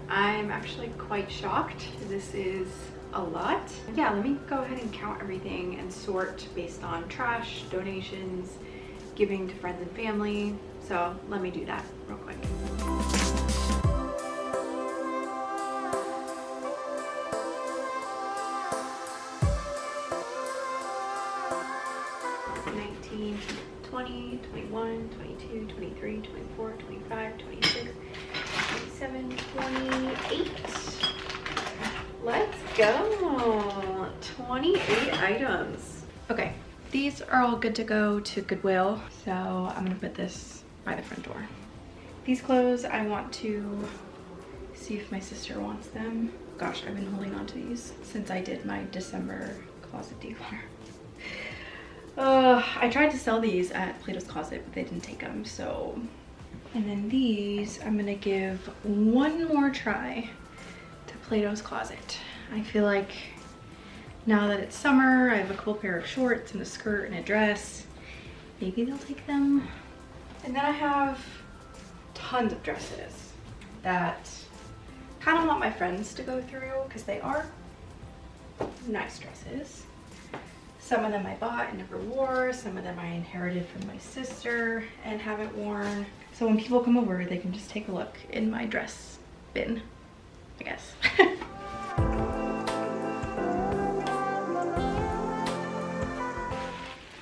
I'm actually quite shocked. This is a lot. Yeah, let me go ahead and count everything and sort based on trash, donations, giving to friends and family. So let me do that real quick. $19, $20, $21, $22, $23, $24, $25, $26, $27, $28. Let's go. 28 items. Okay, these are all good to go to Goodwill. So I'm gonna put this by the front door. These clothes, I want to see if my sister wants them. Gosh, I've been holding on to these since I did my December closet declutter. I tried to sell these at Plato's Closet, but they didn't take them, so. And then these, I'm gonna give one more try to Plato's Closet. I feel like now that it's summer, I have a cool pair of shorts and a skirt and a dress. Maybe they'll take them. And then I have tons of dresses that kind of want my friends to go through because they are nice dresses. Some of them I bought and never wore. Some of them I inherited from my sister and haven't worn. So when people come over, they can just take a look in my dress bin, I guess.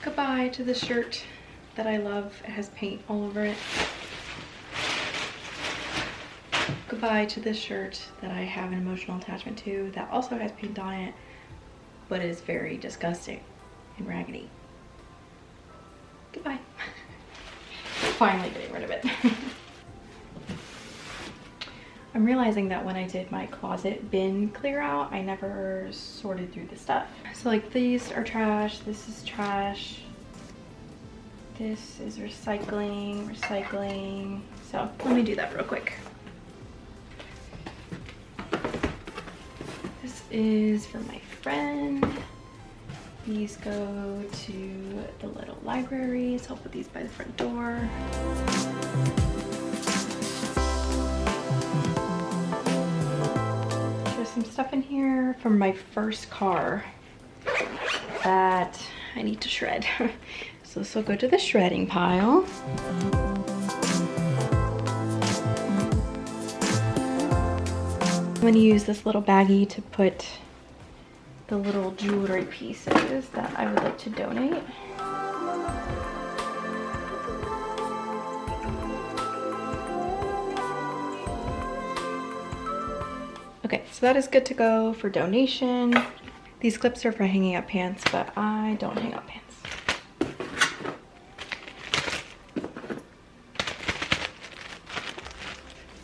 Goodbye to the shirt that I love. It has paint all over it. Goodbye to this shirt that I have an emotional attachment to that also has paint on it, but is very disgusting and raggedy. Goodbye. Finally getting rid of it. I'm realizing that when I did my closet bin clear out, I never sorted through the stuff. So like these are trash, this is trash, this is recycling. So let me do that real quick. This is for my friend. These go to the little library, so I'll put these by the front door. There's some stuff in here from my first car that I need to shred. So this will go to the shredding pile. I'm going to use this little baggie to put the little jewelry pieces that I would like to donate. Okay, so that is good to go for donation. These clips are for hanging up pants, but I don't hang up pants.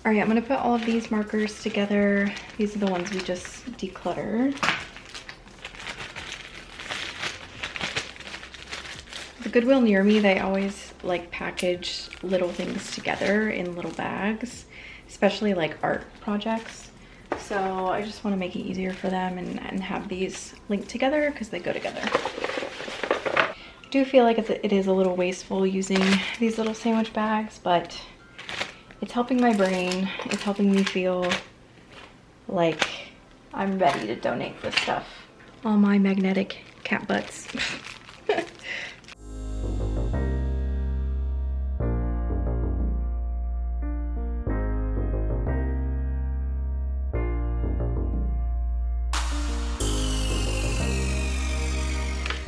All right, I'm gonna put all of these markers together. These are the ones we just decluttered. The Goodwill near me, they always like package little things together in little bags, especially like art projects. So I just want to make it easier for them and have these linked together because they go together. I do feel like it is a little wasteful using these little sandwich bags, but it's helping my brain. It's helping me feel like I'm ready to donate this stuff. All my magnetic cat butts.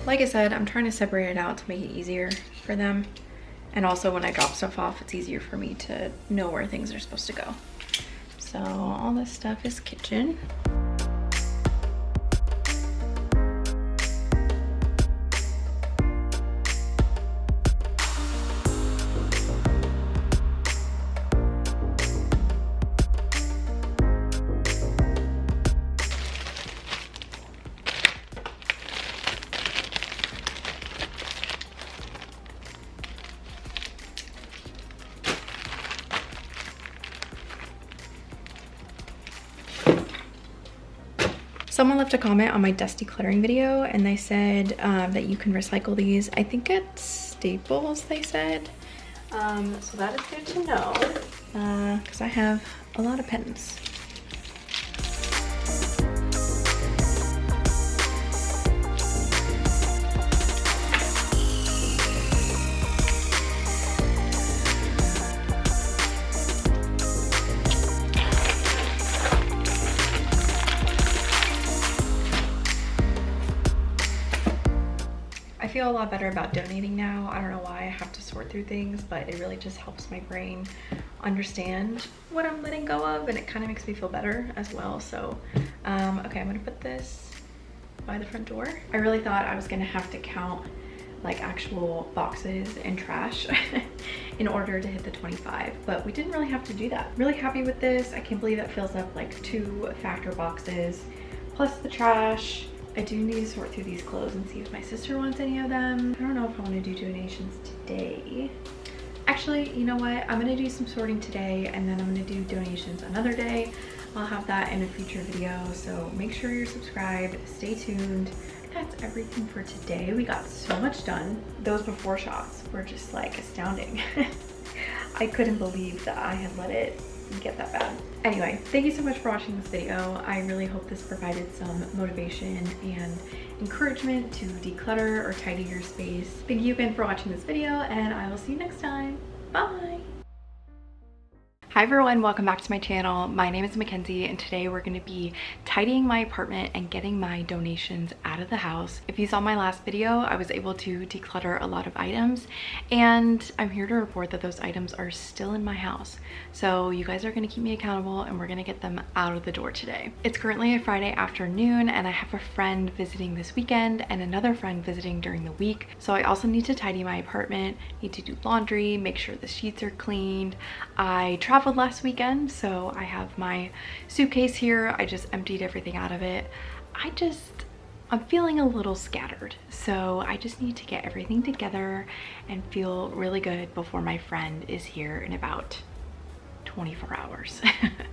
Like I said, I'm trying to separate it out to make it easier for them. And also when I drop stuff off, it's easier for me to know where things are supposed to go. So all this stuff is kitchen. Someone left a comment on my desk decluttering video and they said that you can recycle these. I think it's Staples, they said. So that is good to know because I have a lot of pens. I feel a lot better about donating now. I don't know why I have to sort through things, but it really just helps my brain understand what I'm letting go of, and it kind of makes me feel better as well. So, okay, I'm gonna put this by the front door. I really thought I was gonna have to count like actual boxes and trash in order to hit the 25, but we didn't really have to do that. Really happy with this. I can't believe it fills up like 2 factor boxes plus the trash. I do need to sort through these clothes and see if my sister wants any of them. I don't know if I want to do donations today. Actually, you know what? I'm going to do some sorting today and then I'm going to do donations another day. I'll have that in a future video, so make sure you're subscribed. Stay tuned. That's everything for today. We got so much done. Those before shots were just like astounding. I couldn't believe that I had let it get that bad. Anyway, thank you so much for watching this video. I really hope this provided some motivation and encouragement to declutter or tidy your space. Thank you again for watching this video, and I will see you next time. Bye! Hi everyone, welcome back to my channel. My name is Mackenzie and today we're going to be tidying my apartment and getting my donations out of the house. If you saw my last video, I was able to declutter a lot of items and I'm here to report that those items are still in my house. So you guys are going to keep me accountable and we're going to get them out of the door today. It's currently a Friday afternoon and I have a friend visiting this weekend and another friend visiting during the week. So I also need to tidy my apartment, need to do laundry, make sure the sheets are cleaned. I traveled last weekend, so I have my suitcase here. I just emptied everything out of it. I'm feeling a little scattered, so I just need to get everything together and feel really good before my friend is here in about 24 hours.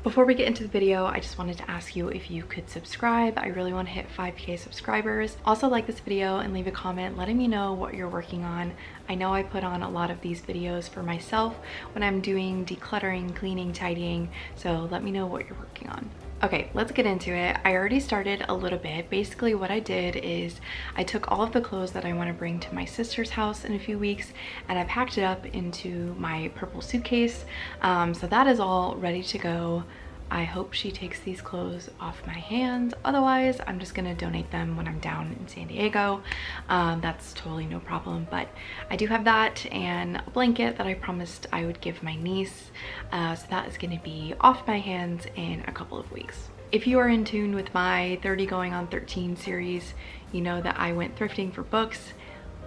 Before we get into the video, I just wanted to ask you if you could subscribe. I really want to hit 5K subscribers. Also like this video and leave a comment letting me know what you're working on. I know I put on a lot of these videos for myself when I'm doing decluttering, cleaning, tidying, so let me know what you're working on. Okay, let's get into it. I already started a little bit. Basically what I did is I took all of the clothes that I want to bring to my sister's house in a few weeks and I packed it up into my purple suitcase. So that is all ready to go. I hope she takes these clothes off my hands. Otherwise, I'm just gonna donate them when I'm down in San Diego. That's totally no problem, but I do have that and a blanket that I promised I would give my niece. So that is gonna be off my hands in a couple of weeks. If you are in tune with my 30 going on 13 series, you know that I went thrifting for books.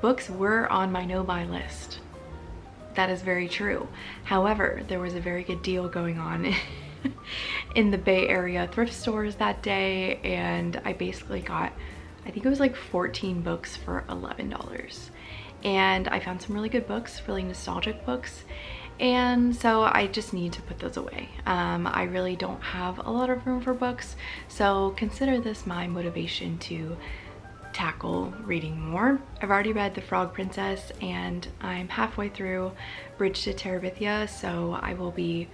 Books were on my no-buy list. That is very true. However, there was a very good deal going on in the Bay Area thrift stores that day, and I basically got, I think it was like 14 books for $11. And I found some really good books, really nostalgic books, and so I just need to put those away. I really don't have a lot of room for books, so consider this my motivation to tackle reading more. I've already read The Frog Princess and I'm halfway through Bridge to Terabithia, so I will be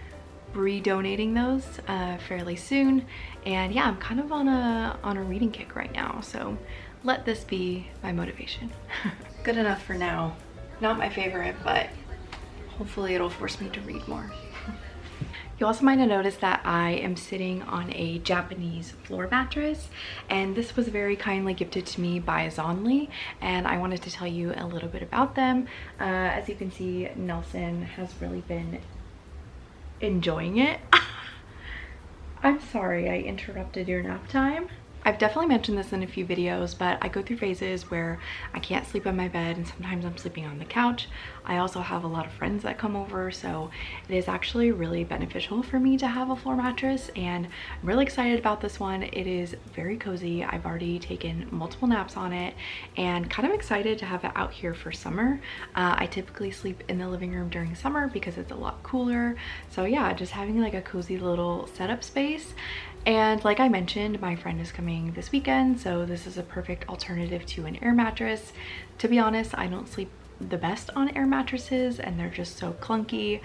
re-donating those fairly soon. And yeah, I'm kind of on a reading kick right now, so let this be my motivation. Good enough for now. Not my favorite, but hopefully it'll force me to read more. You also might have noticed that I am sitting on a Japanese floor mattress, and this was very kindly gifted to me by Zonly, and I wanted to tell you a little bit about them. As you can see, Nelson has really been enjoying it. I'm sorry I interrupted your nap time. I've definitely mentioned this in a few videos, but I go through phases where I can't sleep on my bed and sometimes I'm sleeping on the couch. I also have a lot of friends that come over, so it is actually really beneficial for me to have a floor mattress, and I'm really excited about this one. It is very cozy. I've already taken multiple naps on it and kind of excited to have it out here for summer. I typically sleep in the living room during summer because it's a lot cooler. So yeah, just having like a cozy little setup space. And like I mentioned, my friend is coming this weekend, so this is a perfect alternative to an air mattress. To be honest, I don't sleep the best on air mattresses and they're just so clunky.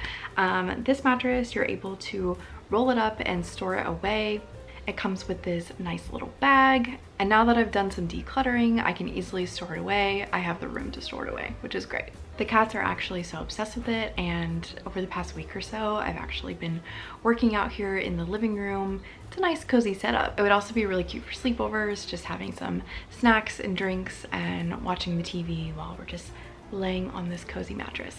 This mattress, you're able to roll it up and store it away. It comes with this nice little bag, and now that I've done some decluttering, I can easily store it away. I have the room to store it away, which is great. The cats are actually so obsessed with it, and over the past week or so, I've actually been working out here in the living room. It's a nice cozy setup. It would also be really cute for sleepovers, just having some snacks and drinks and watching the TV while we're just laying on this cozy mattress.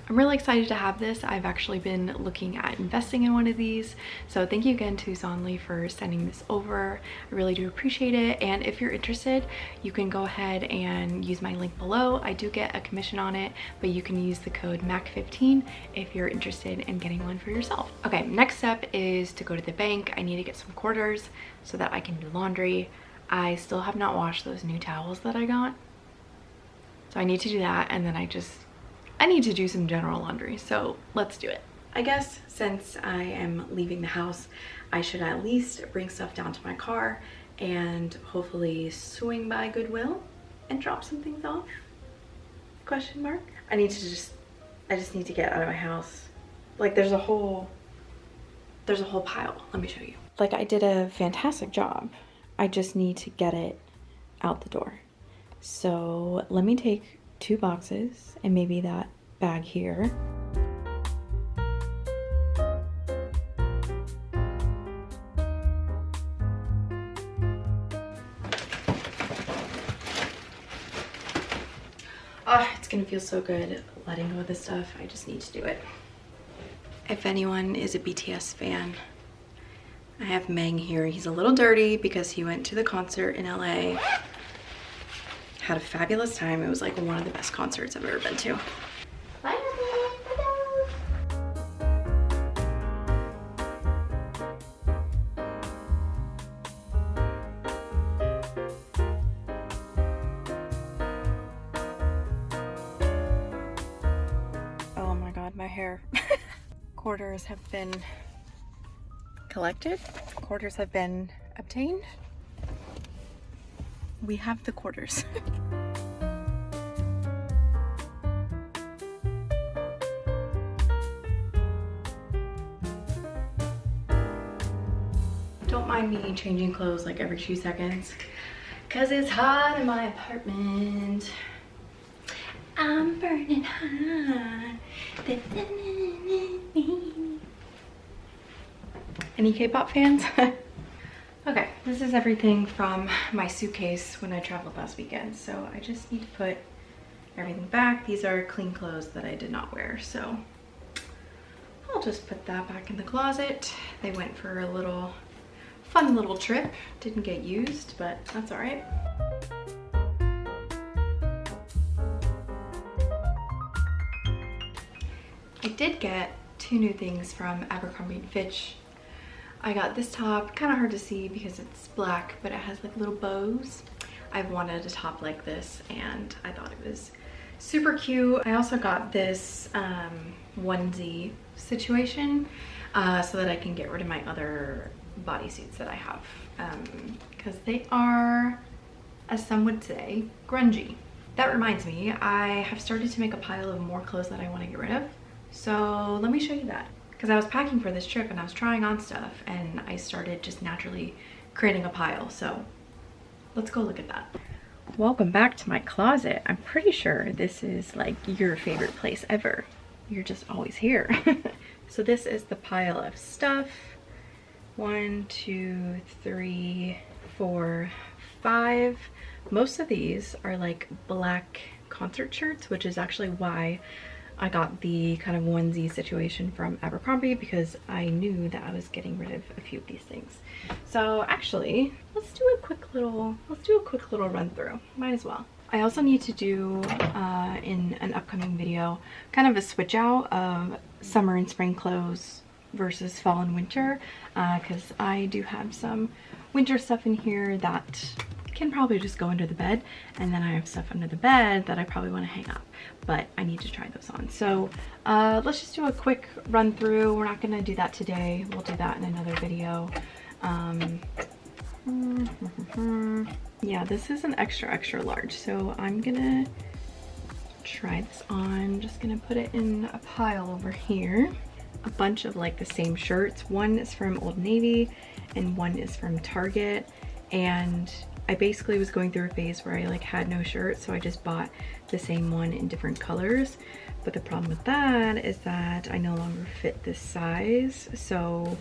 I'm really excited to have this. I've actually been looking at investing in one of these. So thank you again to Zonly for sending this over. I really do appreciate it. And if you're interested, you can go ahead and use my link below. I do get a commission on it, but you can use the code MAC15 if you're interested in getting one for yourself. Okay, next step is to go to the bank. I need to get some quarters so that I can do laundry. I still have not washed those new towels that I got. So I need to do that, and then I need to do some general laundry, so let's do it. I guess since I am leaving the house, I should at least bring stuff down to my car and hopefully swing by Goodwill and drop some things off? Question mark? I just need to get out of my house. Like there's a whole pile. Let me show you. Like I did a fantastic job. I just need to get it out the door. So let me take 2 boxes and maybe that bag here. It's gonna feel so good letting go of this stuff. I just need to do it. If anyone is a BTS fan, I have Meng here. He's a little dirty because he went to the concert in LA. Had a fabulous time. It was like one of the best concerts I've ever been to. Bye, oh my god, my hair. Quarters have been collected. Quarters have been obtained. We have the quarters. Don't mind me changing clothes like every 2 seconds because it's hot in my apartment. I'm burning hot. Any K-pop fans? Okay, this is everything from my suitcase when I traveled last weekend. So I just need to put everything back. These are clean clothes that I did not wear. So I'll just put that back in the closet. They went for a little fun little trip. Didn't get used, but that's all right. I did get 2 new things from Abercrombie & Fitch. I got this top, kind of hard to see because it's black, but it has like little bows. I've wanted a top like this and I thought it was super cute. I also got this onesie situation so that I can get rid of my other bodysuits that I have because they are, as some would say, grungy. That reminds me, I have started to make a pile of more clothes that I want to get rid of. So let me show you that. Because I was packing for this trip and I was trying on stuff and I started just naturally creating a pile. So let's go look at that. Welcome back to my closet. I'm pretty sure this is like your favorite place ever. You're just always here. So this is the pile of stuff. 1, 2, 3, 4, 5. Most of these are like black concert shirts, which is actually why I got the kind of onesie situation from Abercrombie, because I knew that I was getting rid of a few of these things. So actually, let's do a quick little run through. Might as well. I also need to do in an upcoming video kind of a switch out of summer and spring clothes versus fall and winter, because I do have some winter stuff in here that can probably just go under the bed, and then I have stuff under the bed that I probably want to hang up, but I need to try those on. So let's just do a quick run through. We're not going to do that today. We'll do that in another video. Yeah, this is an extra large, so I'm gonna try this on. Just gonna put it in a pile over here. A bunch of like the same shirts. One is from Old Navy and one is from Target, and I basically was going through a phase where I like had no shirts, so I just bought the same one in different colors. But the problem with that is that I no longer fit this size, so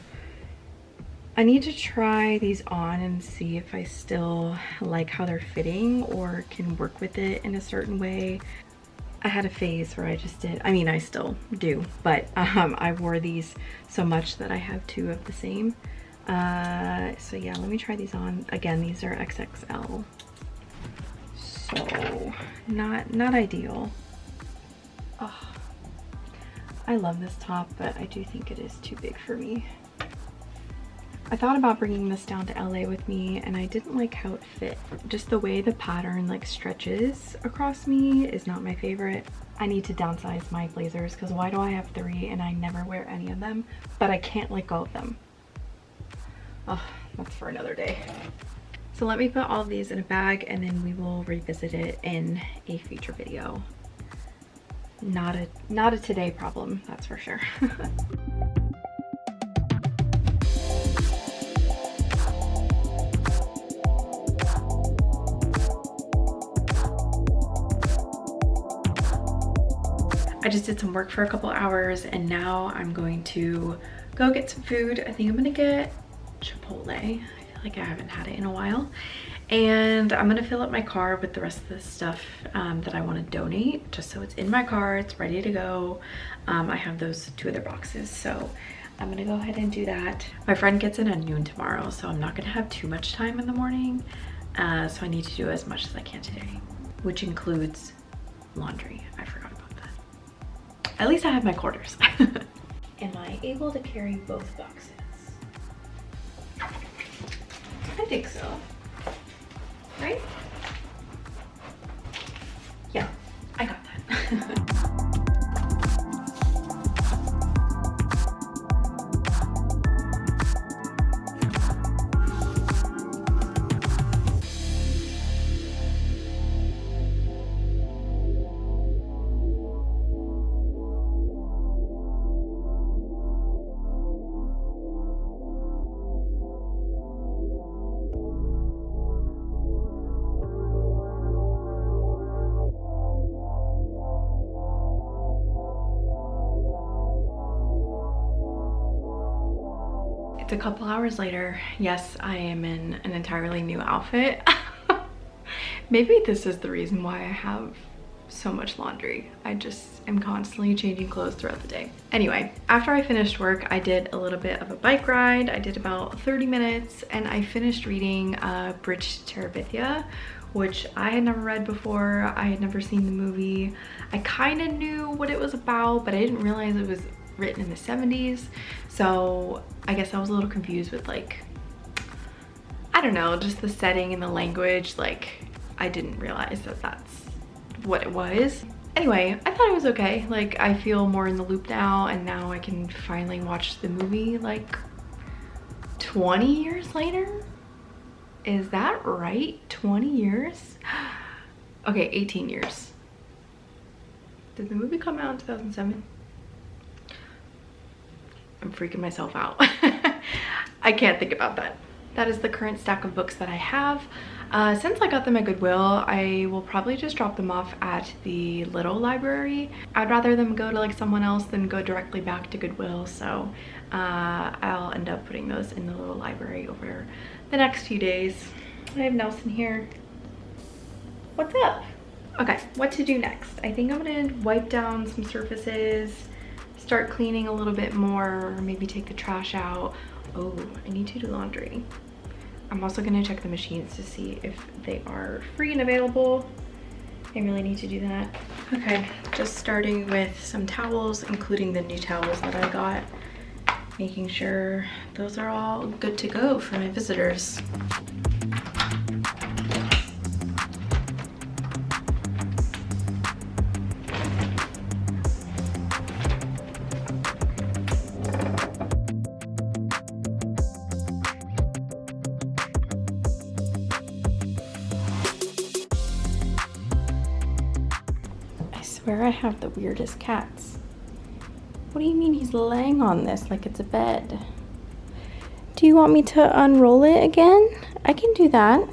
I need to try these on and see if I still like how they're fitting or can work with it in a certain way. I had a phase where I just did, I mean I still do, but I wore these so much that I have 2 of the same. So yeah, let me try these on. Again, these are XXL, so not ideal. Oh, I love this top, but I do think it is too big for me. I thought about bringing this down to LA with me, and I didn't like how it fit. Just the way the pattern like stretches across me is not my favorite. I need to downsize my blazers, because why do I have 3 and I never wear any of them, but I can't let go of them. Oh, that's for another day. So let me put all of these in a bag, and then we will revisit it in a future video. Not a today problem, that's for sure. I just did some work for a couple hours, and now I'm going to go get some food. I think I'm gonna get Chipotle. I feel like I haven't had it in a while. And I'm gonna fill up my car with the rest of the stuff that I want to donate, just so it's in my car, it's ready to go. I have those 2 other boxes, so I'm gonna go ahead and do that. My friend gets in at noon tomorrow, so I'm not gonna have too much time in the morning. So I need to do as much as I can today, which includes laundry. I forgot about that. At least I have my quarters. Am I able to carry both boxes? I think so. Right? Yeah, I got that. It's a couple hours later. Yes, I am in an entirely new outfit. Maybe this is the reason why I have so much laundry. I just am constantly changing clothes throughout the day. Anyway, after I finished work, I did a little bit of a bike ride. I did about 30 minutes, and I finished reading Bridge to Terabithia, which I had never read before. I had never seen the movie. I kind of knew what it was about, but I didn't realize it was written in the 70s. So I guess I was a little confused with, like, I don't know, just the setting and the language. Like, I didn't realize that that's what it was. Anyway, I thought it was okay. Like, I feel more in the loop now, and now I can finally watch the movie like 20 years later. Is that right? 20 years? Okay, 18 years. Did the movie come out in 2007? I'm freaking myself out. I can't think about that. That is the current stack of books that I have. Since I got them at Goodwill, I will probably just drop them off at the little library. I'd rather them go to like someone else than go directly back to Goodwill, so I'll end up putting those in the little library over the next few days. I have Nelson here. What's up? Okay, what to do next? I think I'm gonna wipe down some surfaces, start cleaning a little bit more, maybe take the trash out. Oh, I need to do laundry. I'm also gonna check the machines to see if they are free and available. I really need to do that. Okay, just starting with some towels, including the new towels that I got. Making sure those are all good to go for my visitors. I swear I have the weirdest cats. What do you mean he's laying on this like it's a bed? Do you want me to unroll it again? I can do that.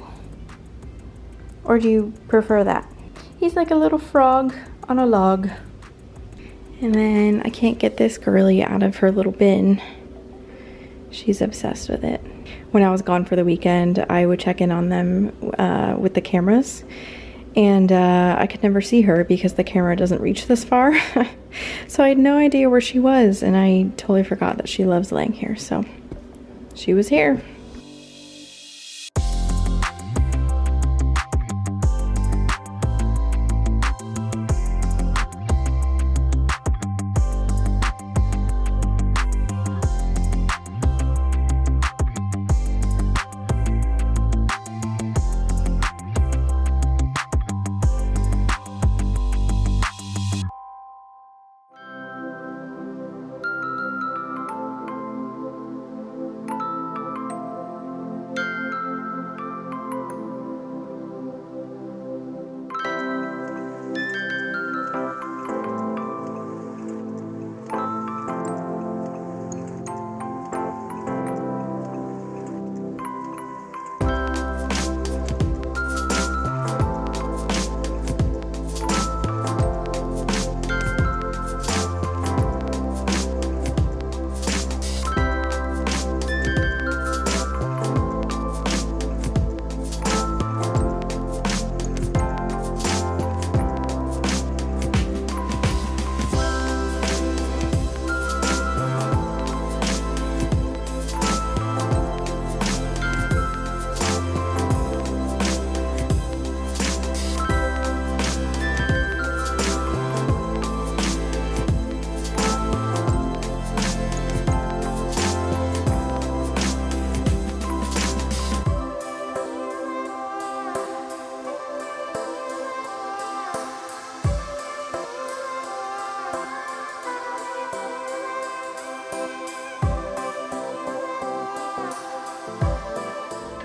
Or do you prefer that? He's like a little frog on a log. And then I can't get this girly out of her little bin. She's obsessed with it. When I was gone for the weekend, I would check in on them with the cameras. And I could never see her because the camera doesn't reach this far. So I had no idea where she was, and I totally forgot that she loves laying here. So she was here.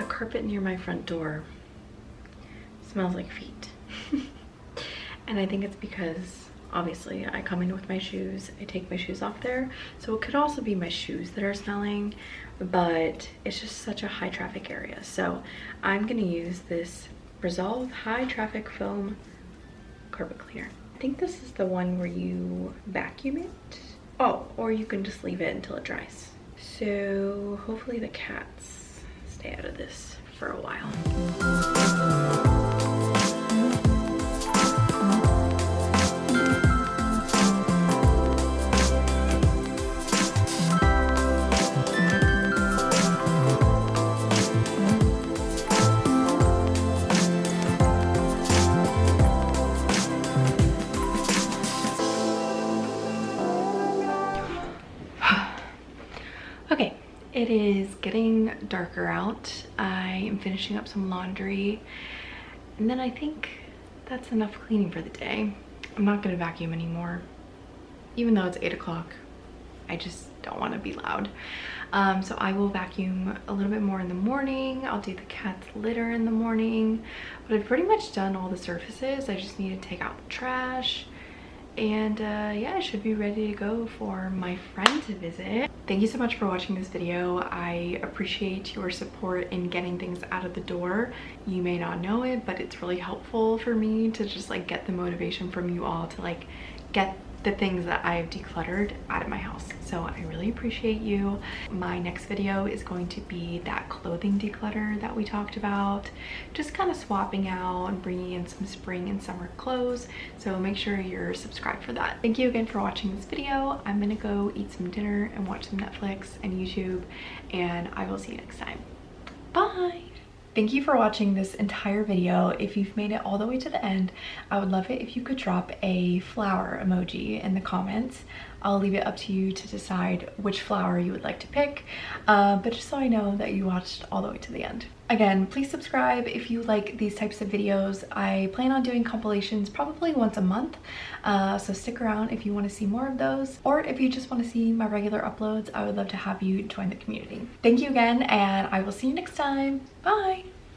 Carpet near my front door smells like feet. And I think it's because obviously I come in with my shoes, I take my shoes off there, so it could also be my shoes that are smelling, but it's just such a high traffic area. So I'm gonna use this Resolve High Traffic Foam carpet cleaner. I think this is the one where you vacuum it. Oh, or you can just leave it until it dries. So hopefully the cats stay out of this for a while. Okay, it is getting darker out. I am finishing up some laundry, and then I think that's enough cleaning for the day. I'm not gonna vacuum anymore, even though it's 8 o'clock. I just don't want to be loud. So I will vacuum a little bit more in the morning. I'll do the cat's litter in the morning, but I've pretty much done all the surfaces. I just need to take out the trash And yeah, I should be ready to go for my friend to visit. Thank you so much for watching this video. I appreciate your support in getting things out of the door. You may not know it, but it's really helpful for me to just like get the motivation from you all to like get the things that I've decluttered out of my house. So I really appreciate you. My next video is going to be that clothing declutter that we talked about, just kind of swapping out and bringing in some spring and summer clothes. So make sure you're subscribed for that. Thank you again for watching this video. I'm gonna go eat some dinner and watch some Netflix and YouTube, and I will see you next time. Bye. Thank you for watching this entire video. If you've made it all the way to the end, I would love it if you could drop a flower emoji in the comments. I'll leave it up to you to decide which flower you would like to pick, but just so I know that you watched all the way to the end. Again, please subscribe if you like these types of videos. I plan on doing compilations probably once a month, so stick around if you want to see more of those, or if you just want to see my regular uploads, I would love to have you join the community. Thank you again, and I will see you next time. Bye!